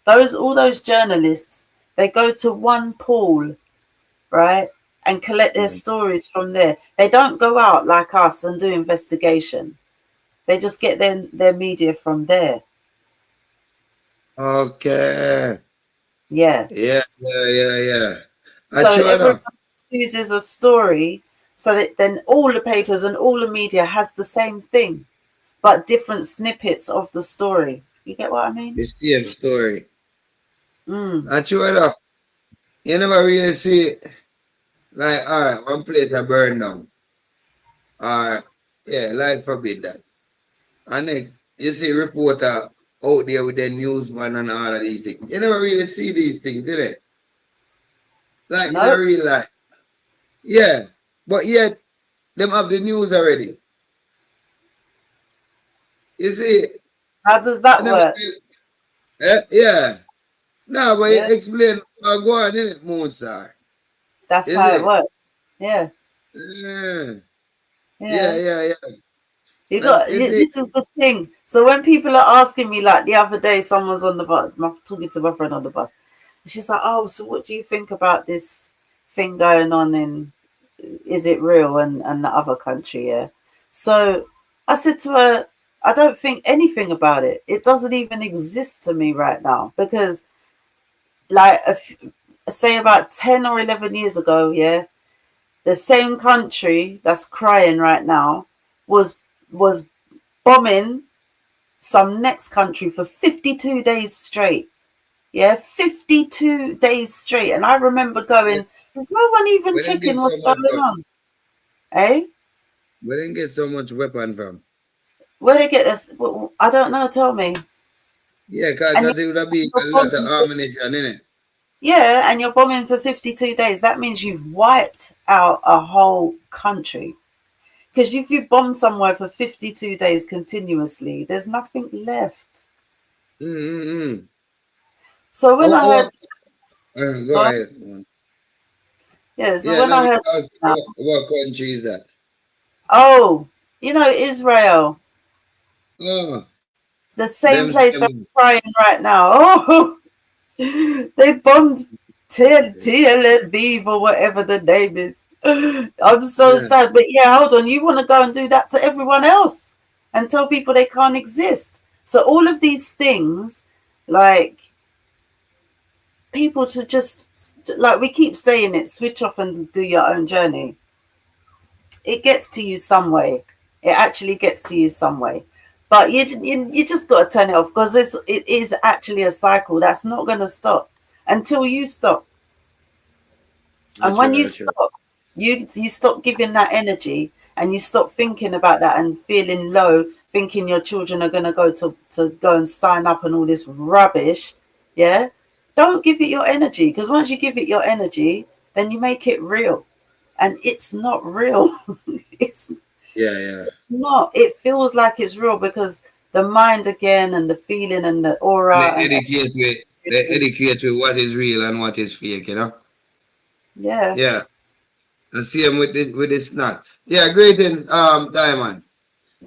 All those journalists, they go to one pool, right, and collect their stories from there. They don't go out like us and do investigation. They just get their media from there. Okay. Yeah. Yeah. So everybody uses a story, so that then all the papers and all the media has the same thing, but different snippets of the story. You get what I mean? The same story. And sure enough, you never really see it. Like, all right, one place I burn down. Yeah, like forbid that. And next, you see reporter out there with the newsman and all of these things. You never really see these things, did it? Like, No. you never really like. Yeah, but yet, them have the news already. You see? How does that work? Yeah. No, but you explain what go on in it, Moonstar. That's how it works. Yeah. Yeah. You got this is the thing. So when people are asking me, like the other day, someone's on the bus, talking to my friend on the bus. She's like, "Oh, so what do you think about this thing going on in? Is it real?" And the other country, yeah. So I said to her, "I don't think anything about it. It doesn't even exist to me right now because, like, say about 10 or 11 years ago, yeah, the same country that's crying right now was bombing some next country for 52 days straight. Yeah, 52 days straight. And I remember going, there's no one even checking what's going on. Eh? Where they get so much weapon from? Where they get this? I don't know, tell me. Yeah, because that would have been a lot of ammunition in it. Yeah, and you're bombing for 52 days. That means you've wiped out a whole country. Because if you bomb somewhere for 52 days continuously, there's nothing left. So when I heard... Go ahead. Yeah, so when I heard... What country is that? Oh, you know, Israel. Oh. The same place that's crying right now. Oh, they bombed Tel Aviv or whatever the name is. I'm so sad. But yeah, hold on. You want to go and do that to everyone else and tell people they can't exist. So all of these things, like people to just, like we keep saying it, switch off and do your own journey. It gets to you some way. It actually gets to you some way. But you just got to turn it off because it is actually a cycle that's not going to stop until you stop. And when you stop, you stop giving that energy and you stop thinking about that and feeling low, thinking your children are going to go and sign up and all this rubbish. Yeah. Don't give it your energy, because once you give it your energy, then you make it real. And it's not real. It's not. It feels like it's real because the mind again and the feeling and the aura. And they educate with what is real and what is fake, you know? Yeah. Yeah. The same with the snack. Yeah, greetings, Diamond.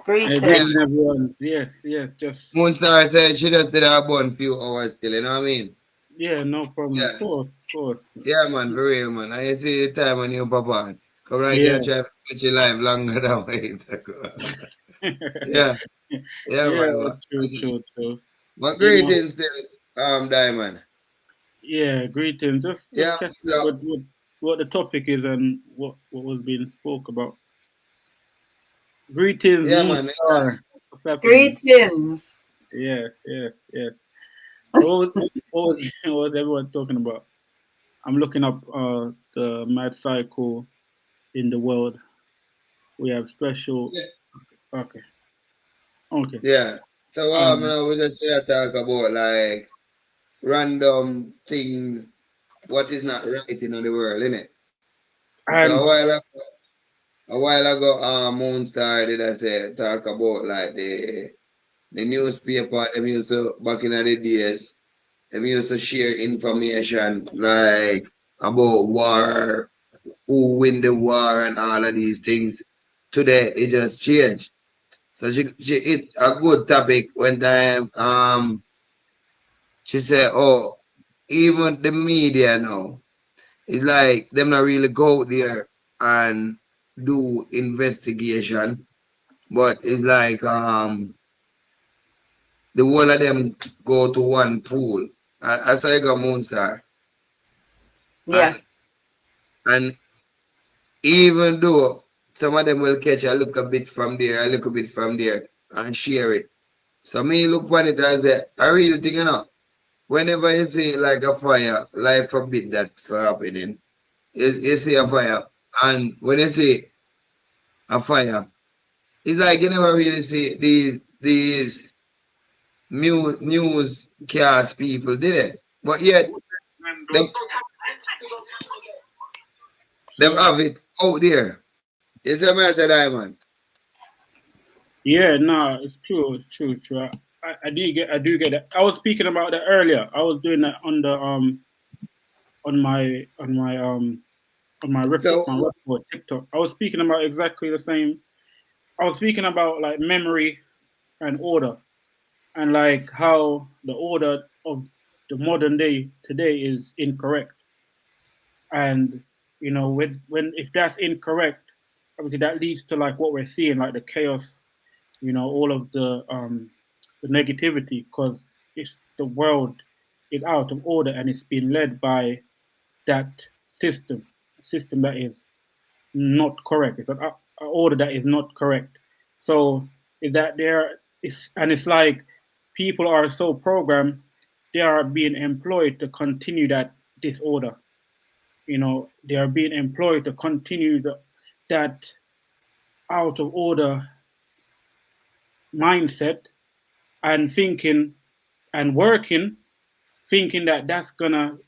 Greetings. Everyone. Yes, just Moonstar said she just did her bun few hours still, you know what I mean? yeah, no problem. Yeah. Of course. Yeah, man, for real, man. I see the time when you pop on. Come right Yeah. there, try to put your life longer than wait. Yeah. Yeah, man. True. But greetings still, Diamond. Yeah, greetings. Just Yeah, check so, what the topic is and what was being spoke about. Greetings, yeah, man. Greetings. Yes. What was everyone talking about? I'm looking up the mad cycle in the world. We have special. Yeah. Okay. Yeah. So we just talk about like random things, what is not right in the world, innit? So a while ago, Moonstar did I say talk about like the newspaper. Them used to back in the days. Them used to share information like about war, who win the war, and all of these things. Today it just changed. So she hit a good topic when time. She said, "Oh, even the media now, it's like them not really go out there and do investigation, but it's like the whole of them go to one pool. As I got Moonstar. Yeah. And even though some of them will catch a little bit from there, and share it. So me look on it and say, I really think, you know, whenever you see like a fire, life forbid that's happening. You see a fire, and when you see a fire, it's like you never really see these newscast people, did it? But yet, them have it out there. You see what I said, Diamond? Yeah, no, it's true. I do get it. I was speaking about that earlier. I was doing that on the on my report TikTok. I was speaking about exactly the same. I was speaking about like memory and order, and like how the order of the modern day today is incorrect. And you know, when if that's incorrect, obviously that leads to like what we're seeing, like the chaos, you know, all of the negativity, because it's the world is out of order and it's been led by that system that is not correct. It's an order that is not correct. So is that it's like people are so programmed, they are being employed to continue that disorder. You know, they are being employed to continue that out of order mindset and thinking and working, thinking that that's gonna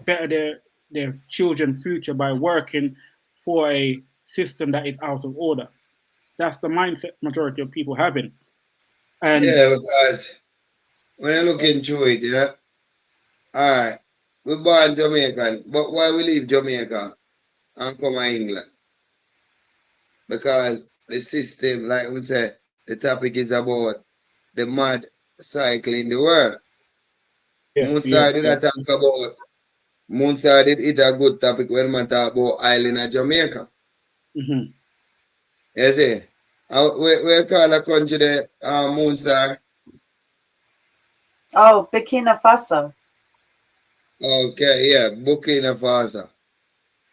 better their children's future by working for a system that is out of order. That's the mindset majority of people having. And yeah, because when I look into it, yeah, all right, we're born Jamaican, but why we leave Jamaica and come to England? Because the system, like we said, the topic is about the mad cycle in the world. Moonstar did it a good topic when man talk about island of Jamaica. Mm-hmm. You see? We call a country the Moonstar. Oh, Burkina Faso. Okay, yeah, Burkina Faso.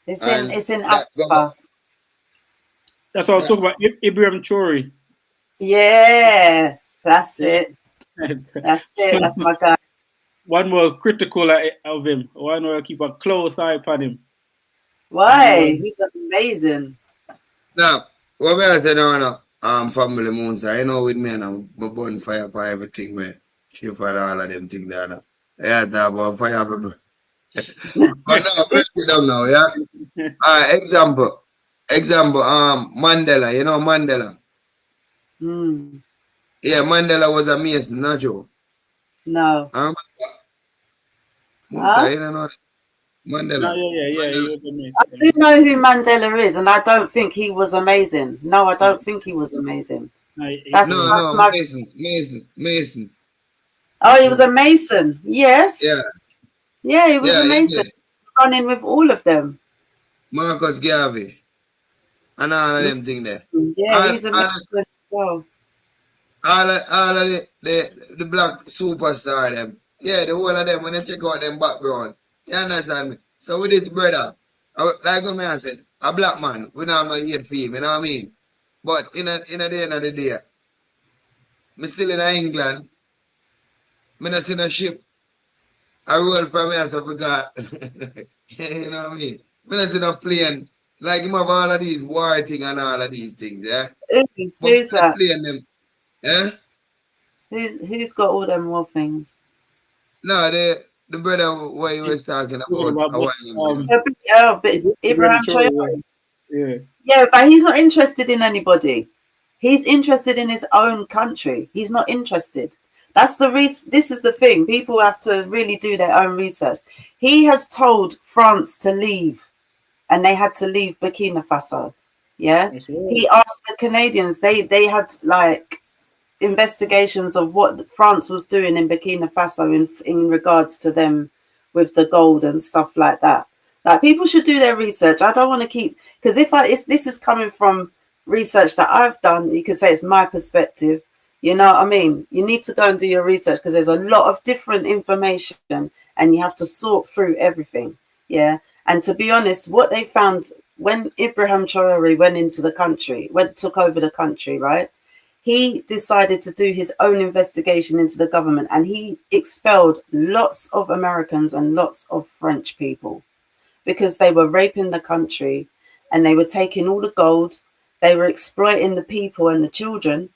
It's in Africa. That's what I was talking about. Ibrahim Traore. Yeah, that's it. That's it. That's my guy. One more critical of him. One more keep a close eye upon him. Why? He's amazing. Now, what I say now, family Moonstar, you know, with me and I'm bonfire for everything, man. She for all of them things there. Yeah, that about fire for me. But now, break it down now, yeah? Example, Mandela, you know Mandela? Yeah, Mandela was a Mason, not Joe. No. I remember. Huh? You don't know Mandela. No, yeah. He was I do know who Mandela is, and I don't think he was amazing. No, I don't think he was amazing. That's my. Mason. Oh, he was a Mason. Yes. Yeah. Yeah, he was a Mason. Yeah. Running with all of them. Marcus Garvey. And all of them thing there. Yeah, he's a Mason as well. All of the black superstar them. Yeah, the whole of them, when they check out them background. You understand me? So with this brother, like I said, a black man, we don't have no hate for him, you know what I mean? But in the end of the day, me still in England, me not see no ship. I roll from here to Africa. You know what I mean? Me not see no plane. Like him have all of these war thing and all of these things, yeah? Who's that? Plane them. Yeah? Who's got all them more things? No, the brother what he was talking about. Ibrahim Traore. Yeah, but he's not interested in anybody. He's interested in his own country. He's not interested. That's the reason. This is the thing. People have to really do their own research. He has told France to leave, and they had to leave Burkina Faso. Yeah. He asked the Canadians. They had like investigations of what France was doing in Burkina Faso in regards to them with the gold and stuff like that. Like, people should do their research. I don't want to keep, because this is coming from research that I've done. You could say it's my perspective. You know what I mean? You need to go and do your research, because there's a lot of different information and you have to sort through everything. Yeah. And to be honest, what they found when Ibrahim Traore went into the country, took over the country, right? He decided to do his own investigation into the government, and he expelled lots of Americans and lots of French people because they were raping the country and they were taking all the gold. They were exploiting the people and the children.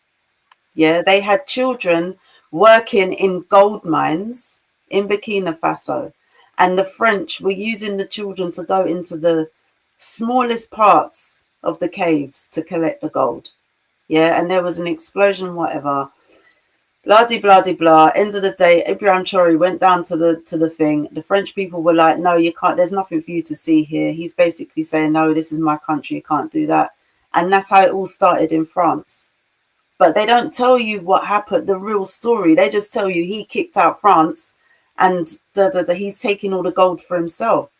Yeah, they had children working in gold mines in Burkina Faso, and the French were using the children to go into the smallest parts of the caves to collect the gold. Yeah, and there was an explosion, whatever. Blah, blah, blah, blah. End of the day, Ibrahim Traore went down to the thing. The French people were like, no, you can't. There's nothing for you to see here. He's basically saying, no, this is my country. You can't do that. And that's how it all started in France. But they don't tell you what happened, the real story. They just tell you he kicked out France and he's taking all the gold for himself.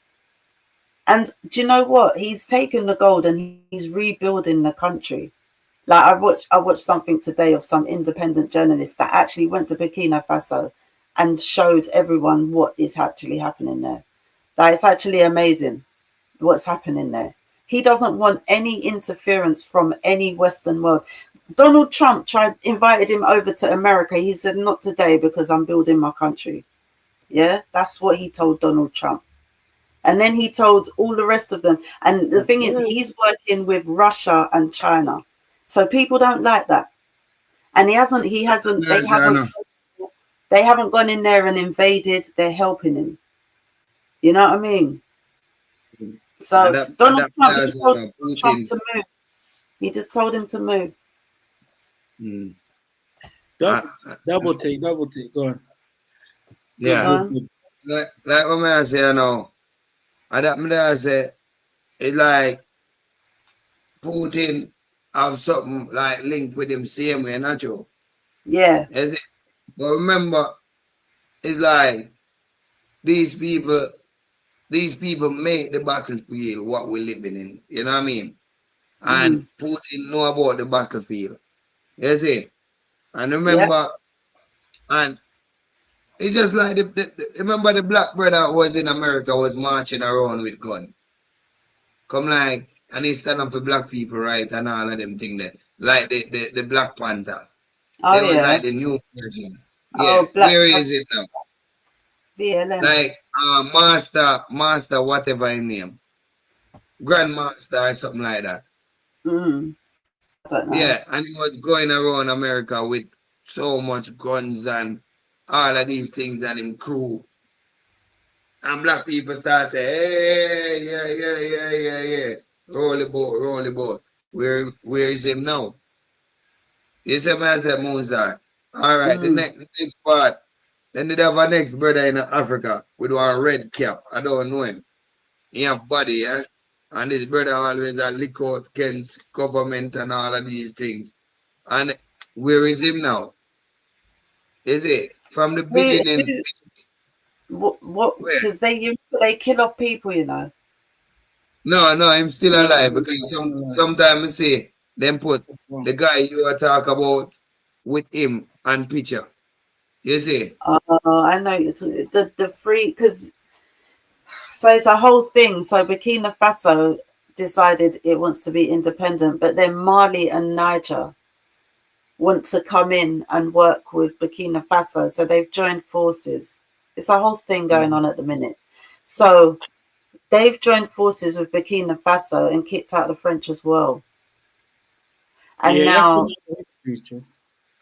And do you know what? He's taken the gold and he's rebuilding the country. Like, I watched something today of some independent journalist that actually went to Burkina Faso and showed everyone what is actually happening there. Like, it's actually amazing what's happening there. He doesn't want any interference from any Western world. Donald Trump invited him over to America. He said, not today, because I'm building my country. Yeah, that's what he told Donald Trump. And then he told all the rest of them. And the thing is, he's working with Russia and China. So people don't like that. And they haven't gone in there and invaded. They're helping him. You know what I mean? So Donald Trump just told Trump to move. He just told him to move. Double take. Go on. Yeah. Like what I say, you know, I say, it's like Putin have something like linked with him same way, not you? Yeah. But remember, it's like these people make the battlefield what we're living in. You know what I mean? And Putin know about the battlefield. You see? And remember, and it's just like remember the black brother was in America was marching around with gun. Come like, and he stand up for black people, right, and all of them things there. Like the Black Panther. Oh, they was like the new version. Oh, yeah, where is it now? BLM. Like Master, whatever his name. Grandmaster or something like that. Yeah, and he was going around America with so much guns and all of these things and him crew. And black people start saying, hey, yeah. Roll the boat. Where is him now? You see, man, I said Moonstar. All right, the next part. Then they have a next brother in Africa with one red cap. I don't know him. He have body, yeah? And this brother always a lick out against government and all of these things. And where is him now? Is it from the beginning? What? Because they kill off people, you know. No, I'm still alive because sometimes I say them put the guy you are talk about with him and picture. You see? I know it's the free because so it's a whole thing. So Burkina Faso decided it wants to be independent, but then Mali and Niger want to come in and work with Burkina Faso. So they've joined forces. It's a whole thing going on at the minute. So they've joined forces with Burkina Faso and kicked out the French as well. And now,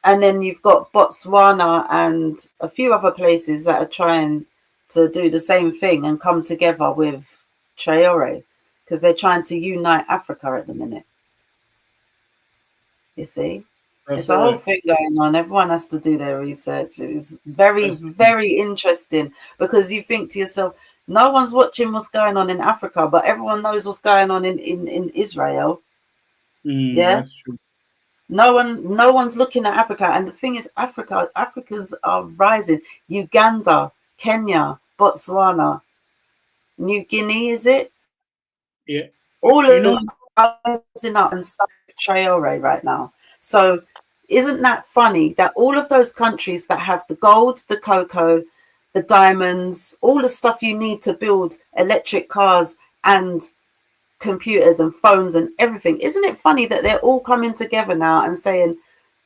and then you've got Botswana and a few other places that are trying to do the same thing and come together with Traore because they're trying to unite Africa at the minute. You see? It's a whole thing going on. Everyone has to do their research. It's very, very interesting because you think to yourself, no one's watching what's going on in Africa, but everyone knows what's going on in Israel. Yeah, that's true. no one's looking at Africa. And the thing is, Africans are rising. Uganda, Kenya, Botswana, New Guinea, is it? Yeah. All of them are rising up and stuff Traore right now. So isn't that funny that all of those countries that have the gold, the cocoa, the diamonds, all the stuff you need to build electric cars and computers and phones and everything, isn't it funny that they're all coming together now and saying,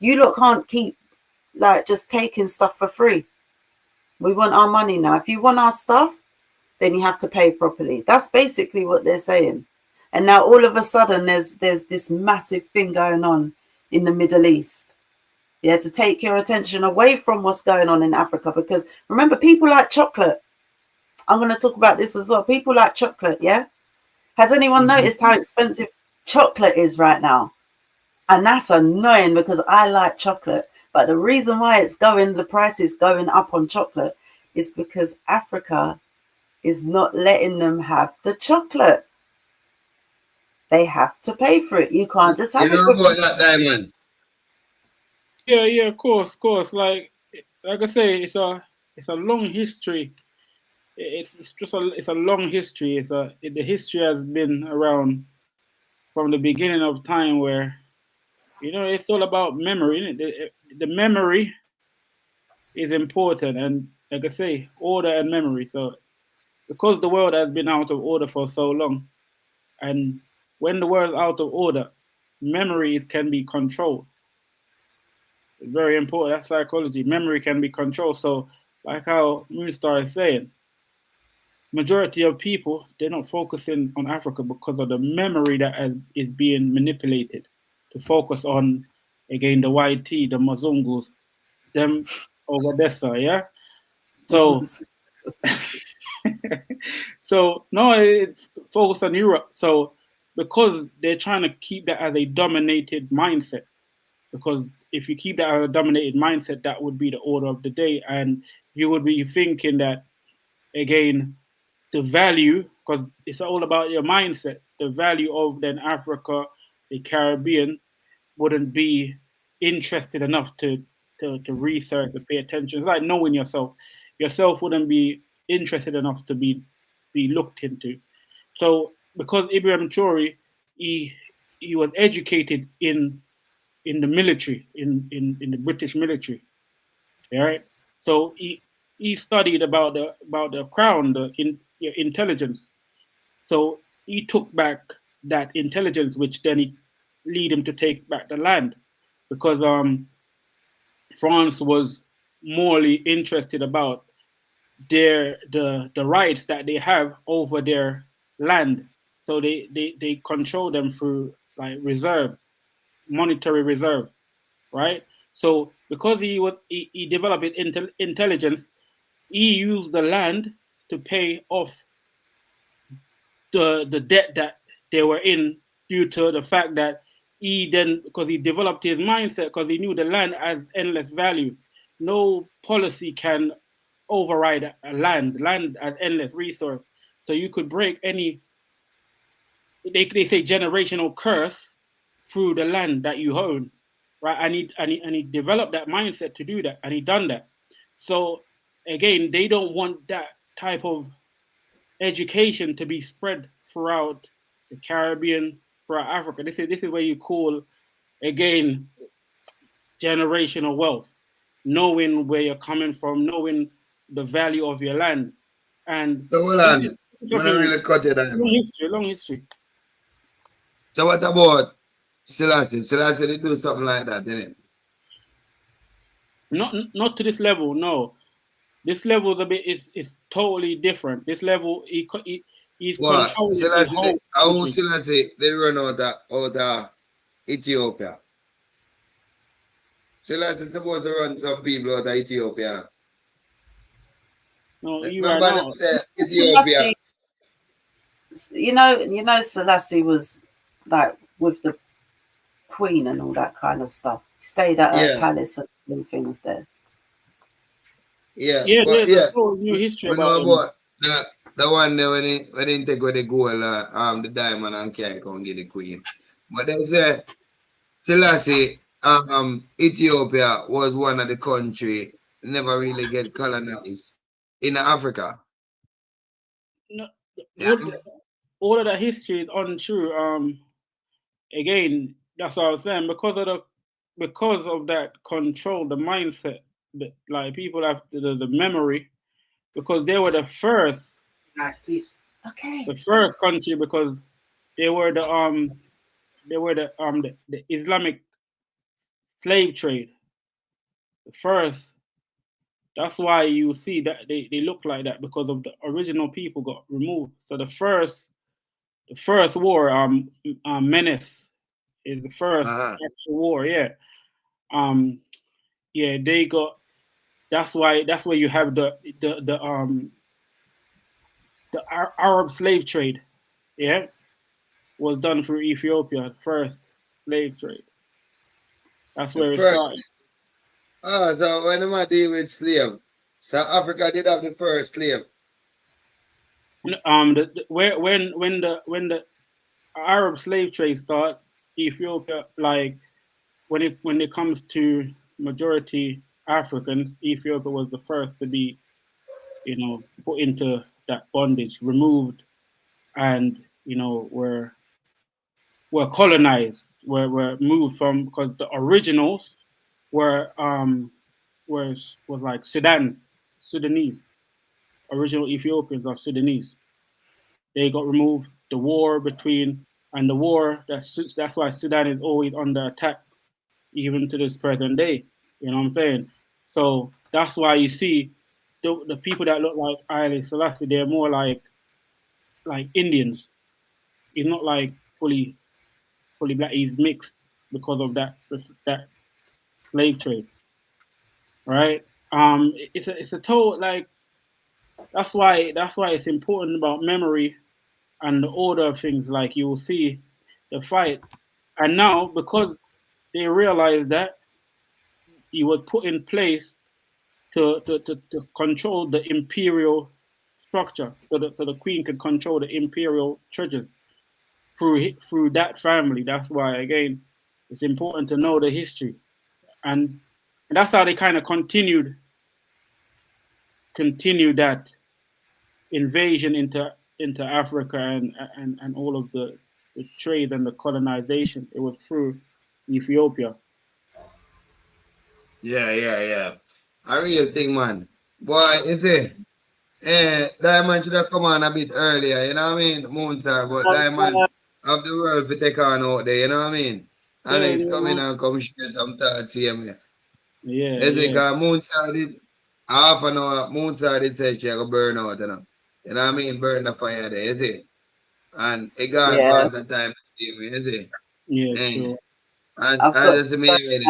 you lot can't keep like just taking stuff for free. We want our money now. If you want our stuff, then you have to pay properly. That's basically what they're saying. And now all of a sudden there's this massive thing going on in the Middle East. Yeah, to take your attention away from what's going on in Africa. Because remember, people like chocolate. I'm going to talk about this as well. People like chocolate, yeah? Has anyone noticed how expensive chocolate is right now? And that's annoying because I like chocolate. But the reason why the price is going up on chocolate is because Africa is not letting them have the chocolate. They have to pay for it. You can't just have it. You know about that diamond? Yeah, of course. Like I say, it's a long history. It's a long history. The history has been around from the beginning of time, where it's all about memory. The memory is important, and like I say, order and memory. So because the world has been out of order for so long, and when the world is out of order, memory can be controlled. It's very important. That's psychology. Memory can be controlled. So like how Moonstar is saying, majority of people, they're not focusing on Africa because of the memory that is being manipulated to focus on, again, the YT, the Mazungus, them over there, yeah? So, no, it's focused on Europe. So because they're trying to keep that as a dominated mindset, because if you keep that as a dominated mindset, that would be the order of the day. And you would be thinking that, again, the value, because it's all about your mindset, the value of then Africa, the Caribbean, wouldn't be interested enough to research, to pay attention. It's like knowing yourself. Yourself wouldn't be interested enough to be looked into. So because Ibrahim Traore, he was educated in the military, in the British military, all right? So he studied about the crown, the intelligence. So he took back that intelligence, which then he lead him to take back the land, because France was morally interested about the rights that they have over their land. So they control them through like reserves, monetary reserve, right? So because he developed intelligence, he used the land to pay off the debt that they were in, due to the fact that he then, because he developed his mindset, because he knew the land has endless value. No policy can override a land. Land has endless resource. So you could break any, they say, generational curse through the land that you own, right? And he developed that mindset to do that, and he done that. So again, they don't want that type of education to be spread throughout the Caribbean, throughout Africa. This is where you call, again, generational wealth, knowing where you're coming from, knowing the value of your land. And so hold on, when I really cut it down. Long history. So what about Selassie? Selassie they do something like that, didn't it? Not to this level, no. This level is a bit is totally different. This level he's controlling the whole. How Selassie they run out of Ethiopia? Selassie supposed to run some people out of Ethiopia. No, you remember are not. Ethiopia. You know, Selassie was like with the Queen and all that kind of stuff. He stayed at her palace and doing things there. Yeah. New history about the one there when they take away the gold, the diamond and carry and get the Queen. But they say Selassie, Ethiopia was one of the country never really get colonized in Africa. No, all of that history is untrue. Again, that's what I was saying. Because of that control, the mindset, like people have the memory, because they were the first. Please. Okay. The first country, because they were the Islamic slave trade. The first. That's why you see that they look like that, because of the original people got removed. So the first war, Menace, is the first actual war. Yeah, they got. That's why you have the Arab slave trade. Yeah, was done through Ethiopia. First slave trade. That's where it started. So when I deal with slave, South Africa did have the first slave. When the Arab slave trade started, Ethiopia, like when it comes to majority Africans, Ethiopia was the first to be, put into that bondage, removed, and were colonized, were moved from, because the originals were like Sudanese. Original Ethiopians are Sudanese. They got removed. The war that's why Sudan is always under attack, even to this present day. You know what I'm saying? So that's why you see the people that look like Haile Selassie, they're more like Indians. He's not like fully black. He's mixed because of that slave trade, right? It's a total, like, that's why it's important about memory and the order of things. Like, you will see the fight, and now because they realize that he was put in place to control the imperial structure, so the queen could control the imperial treasures through that family. That's why, again, it's important to know the history, and that's how they kind of continue that invasion into Africa and all of the trade and the colonization. It was through Ethiopia. Yeah. I really think, man. Boy, you see, Diamond should have come on a bit earlier, you know what I mean? Moonstar, but Diamond of the world to take on out there, you know what I mean? And it's coming and come share some thoughts here, man. Yeah. Because Moonstar did half an hour, Moonstar did say she go burn out, you know. You know what I mean? Burn the fire there, you see? And it got past the time, you see? Yeah, sure. And I just me ready.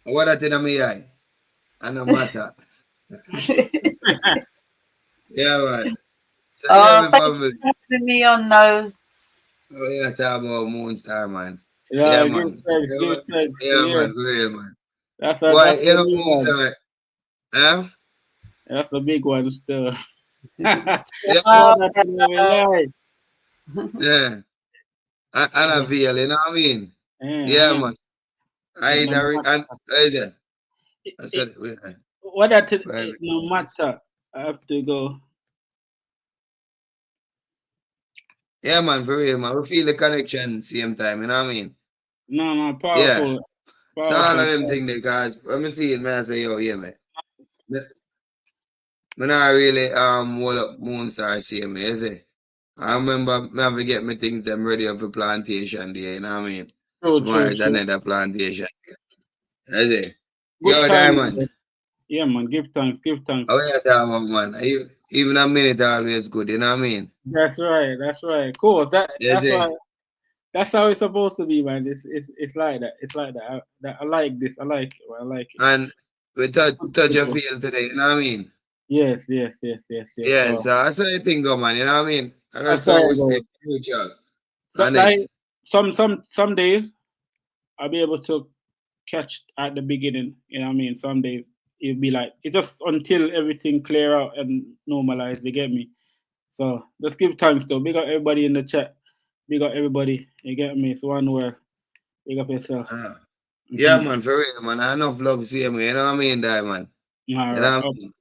What I tell in my eye? And no matter. Yeah, man. So thanks for having me on, though. Oh, yeah, talk about Moonstar, man. Yeah, give man. thanks, give thanks. Yeah, Yeah. man, for real, man. That's Boy, you the know, big moves one. are, huh? That's the big one still. Yeah, Oh, that's the yeah. And a veil, you know what I mean? Yeah, yeah. man. I No and I said, it, wait, what that wait, no matter. I have to go. yeah, man, for real, man. We feel the connection same time, you know what I mean? No, Yeah. powerful. So all of Powerful. them things, they guys, when me see it, man, I say, yo, yeah, man. Me not really hold up Moonstar see me, you see. I remember me have to get me things them ready up for plantation day, you know what I mean? Tomorrow is True. another plantation. You see. Good Yo, time. Diamond. Yeah, man. Give thanks. Give thanks. How you talking about, man? Even a minute always good, you know what I mean? That's right. That's right. Cool. You see. That's how it's supposed to be, man. It's like that. It's like that. I like this. I like it. I like it. And we touch your field today, you know what I mean? Yes. Yeah, So, so that's how you think, go, man, you know what I mean? And that's that's how how we it stay goes. future. So, And like it's some days I'll be able to catch at the beginning. You know what I mean? Some days it'll be like it's just until everything clear out and normalize. You get me? So just give thanks though. Big up everybody in the chat. Big up everybody. You get me? It's one word. Big up yourself. yeah, man, for real, man. I enough love see me, you know what I mean, Diamond? You know what I mean?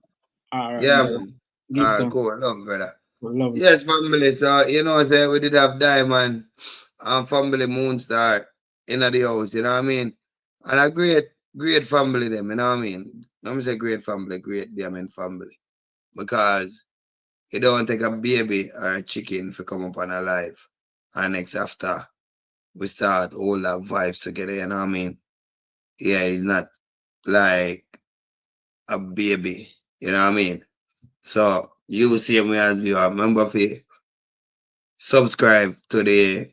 All right, Yeah, brother. man. Give All right, thanks. cool. Love, brother. Love it. Yes, family. So, you know, say we did have Diamond and family Moonstar in the house, you know what I mean? And a great family, them, you know what I mean? Let me say great family, great Diamond family. Because it don't take a baby or a chicken to come up on a life. And next after we start all that vibes together, you know what I mean? Yeah, it's not like a baby, you know what I mean? So you see me as you are. Remember to subscribe to the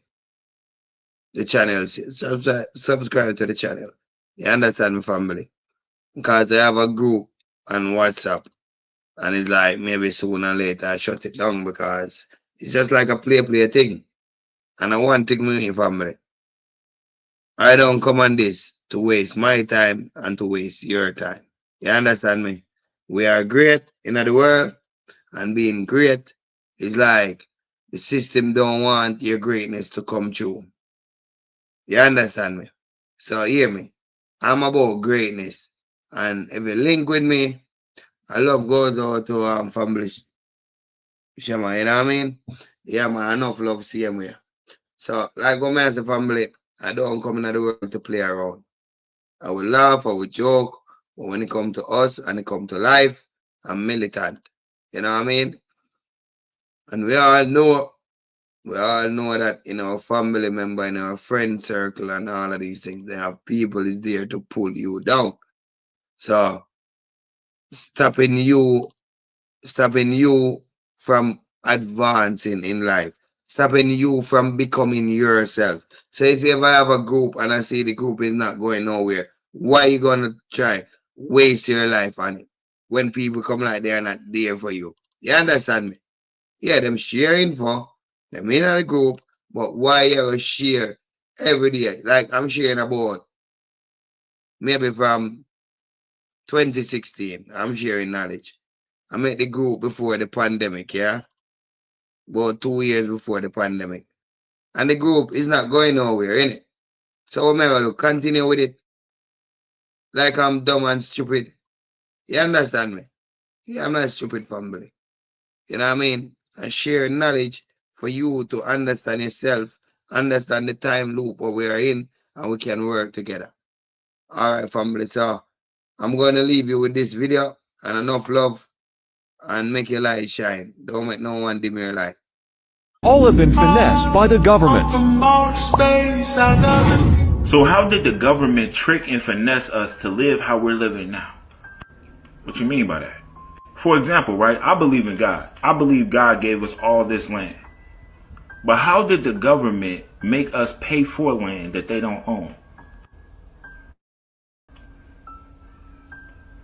channel. Subscribe to the channel. You understand me, family? Because I have a group on WhatsApp, and it's like maybe sooner or later I shut it down because it's just like a play thing. And I want to take me family. I don't come on this to waste my time and to waste your time. You understand me? We are great in the world, and being great is like the system don't want your greatness to come true. You understand me? So hear me. I'm about greatness. And if you link with me, I love goes out to family Shema, you know what I mean? Yeah, man, enough love same way. So like what man say family, I don't come into the world to play around. I will laugh, I will joke, but when it comes to us and it comes to life, I'm militant. You know what I mean? And we all know that in our family member, in our friend circle and all of these things, they have people is there to pull you down. So stopping you from advancing in life, stopping you from becoming yourself. So if I have a group and I see the group is not going nowhere, why you gonna try waste your life on it when people come like they're not there for you? You understand me? Yeah, them share info, them in a group, but why you share every day? Like I'm sharing about maybe from 2016, I'm sharing knowledge. I made the group before the pandemic, yeah? About 2 years before the pandemic. And the group is not going nowhere, innit? So I'm going to continue with it like I'm dumb and stupid. You understand me? Yeah, I'm not stupid, family. You know what I mean? I share knowledge for you to understand yourself, understand the time loop where we are in, and we can work together. All right, family. So I'm going to leave you with this video and enough love and make your light shine. Don't make no one dim your light. All have been finessed by the government. So how did the government trick and finesse us to live how we're living now? What you mean by that? For example, right, I believe in God. I believe God gave us all this land. But how did the government make us pay for land that they don't own?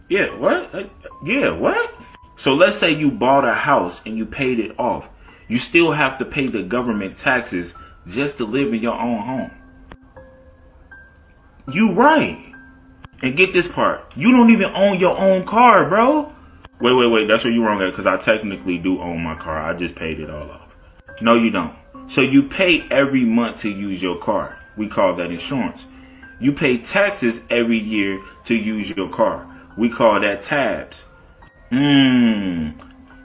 Yeah, what? Yeah, what? So let's say you bought a house and you paid it off. You still have to pay the government taxes just to live in your own home. You right. And get this part. You don't even own your own car, bro. Wait. That's where you're wrong at, because I technically do own my car. I just paid it all off. No, you don't. So you pay every month to use your car. We call that insurance. You pay taxes every year to use your car. We call that tabs.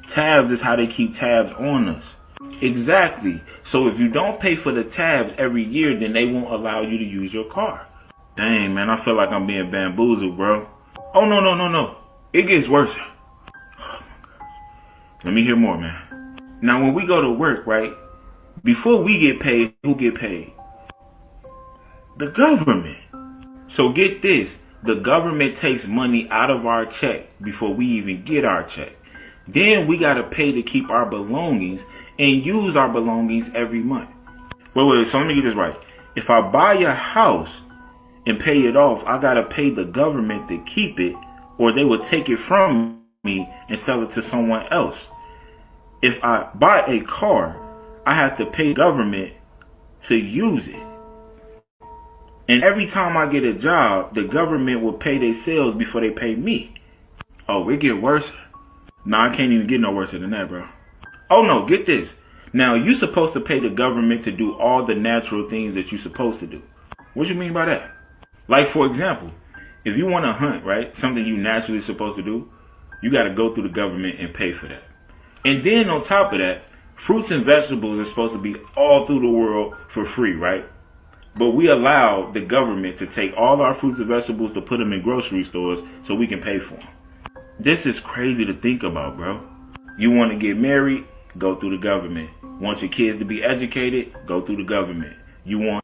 Tabs is how they keep tabs on us. Exactly. So if you don't pay for the tabs every year, then they won't allow you to use your car. Dang, man, I feel like I'm being bamboozled, bro. Oh, no. It gets worse. Let me hear more, man. Now, when we go to work, right? Before we get paid, who get paid? The government. So get this. The government takes money out of our check before we even get our check. Then we got to pay to keep our belongings and use our belongings every month. Wait. So let me get this right. If I buy a house and pay it off, I got to pay the government to keep it, or they will take it from me and sell it to someone else. If I buy a car, I have to pay government to use it. And every time I get a job, the government will pay their sales before they pay me. Oh, it get worse? Nah, I can't even get no worse than that, bro. Oh no, get this. Now, you're supposed to pay the government to do all the natural things that you're supposed to do. What you mean by that? Like, for example, if you want to hunt, right? Something you naturally supposed to do, you got to go through the government and pay for that. And then on top of that, fruits and vegetables are supposed to be all through the world for free, right? But we allow the government to take all our fruits and vegetables to put them in grocery stores so we can pay for them. This is crazy to think about, bro. You want to get married? Go through the government. Want your kids to be educated? Go through the government. You want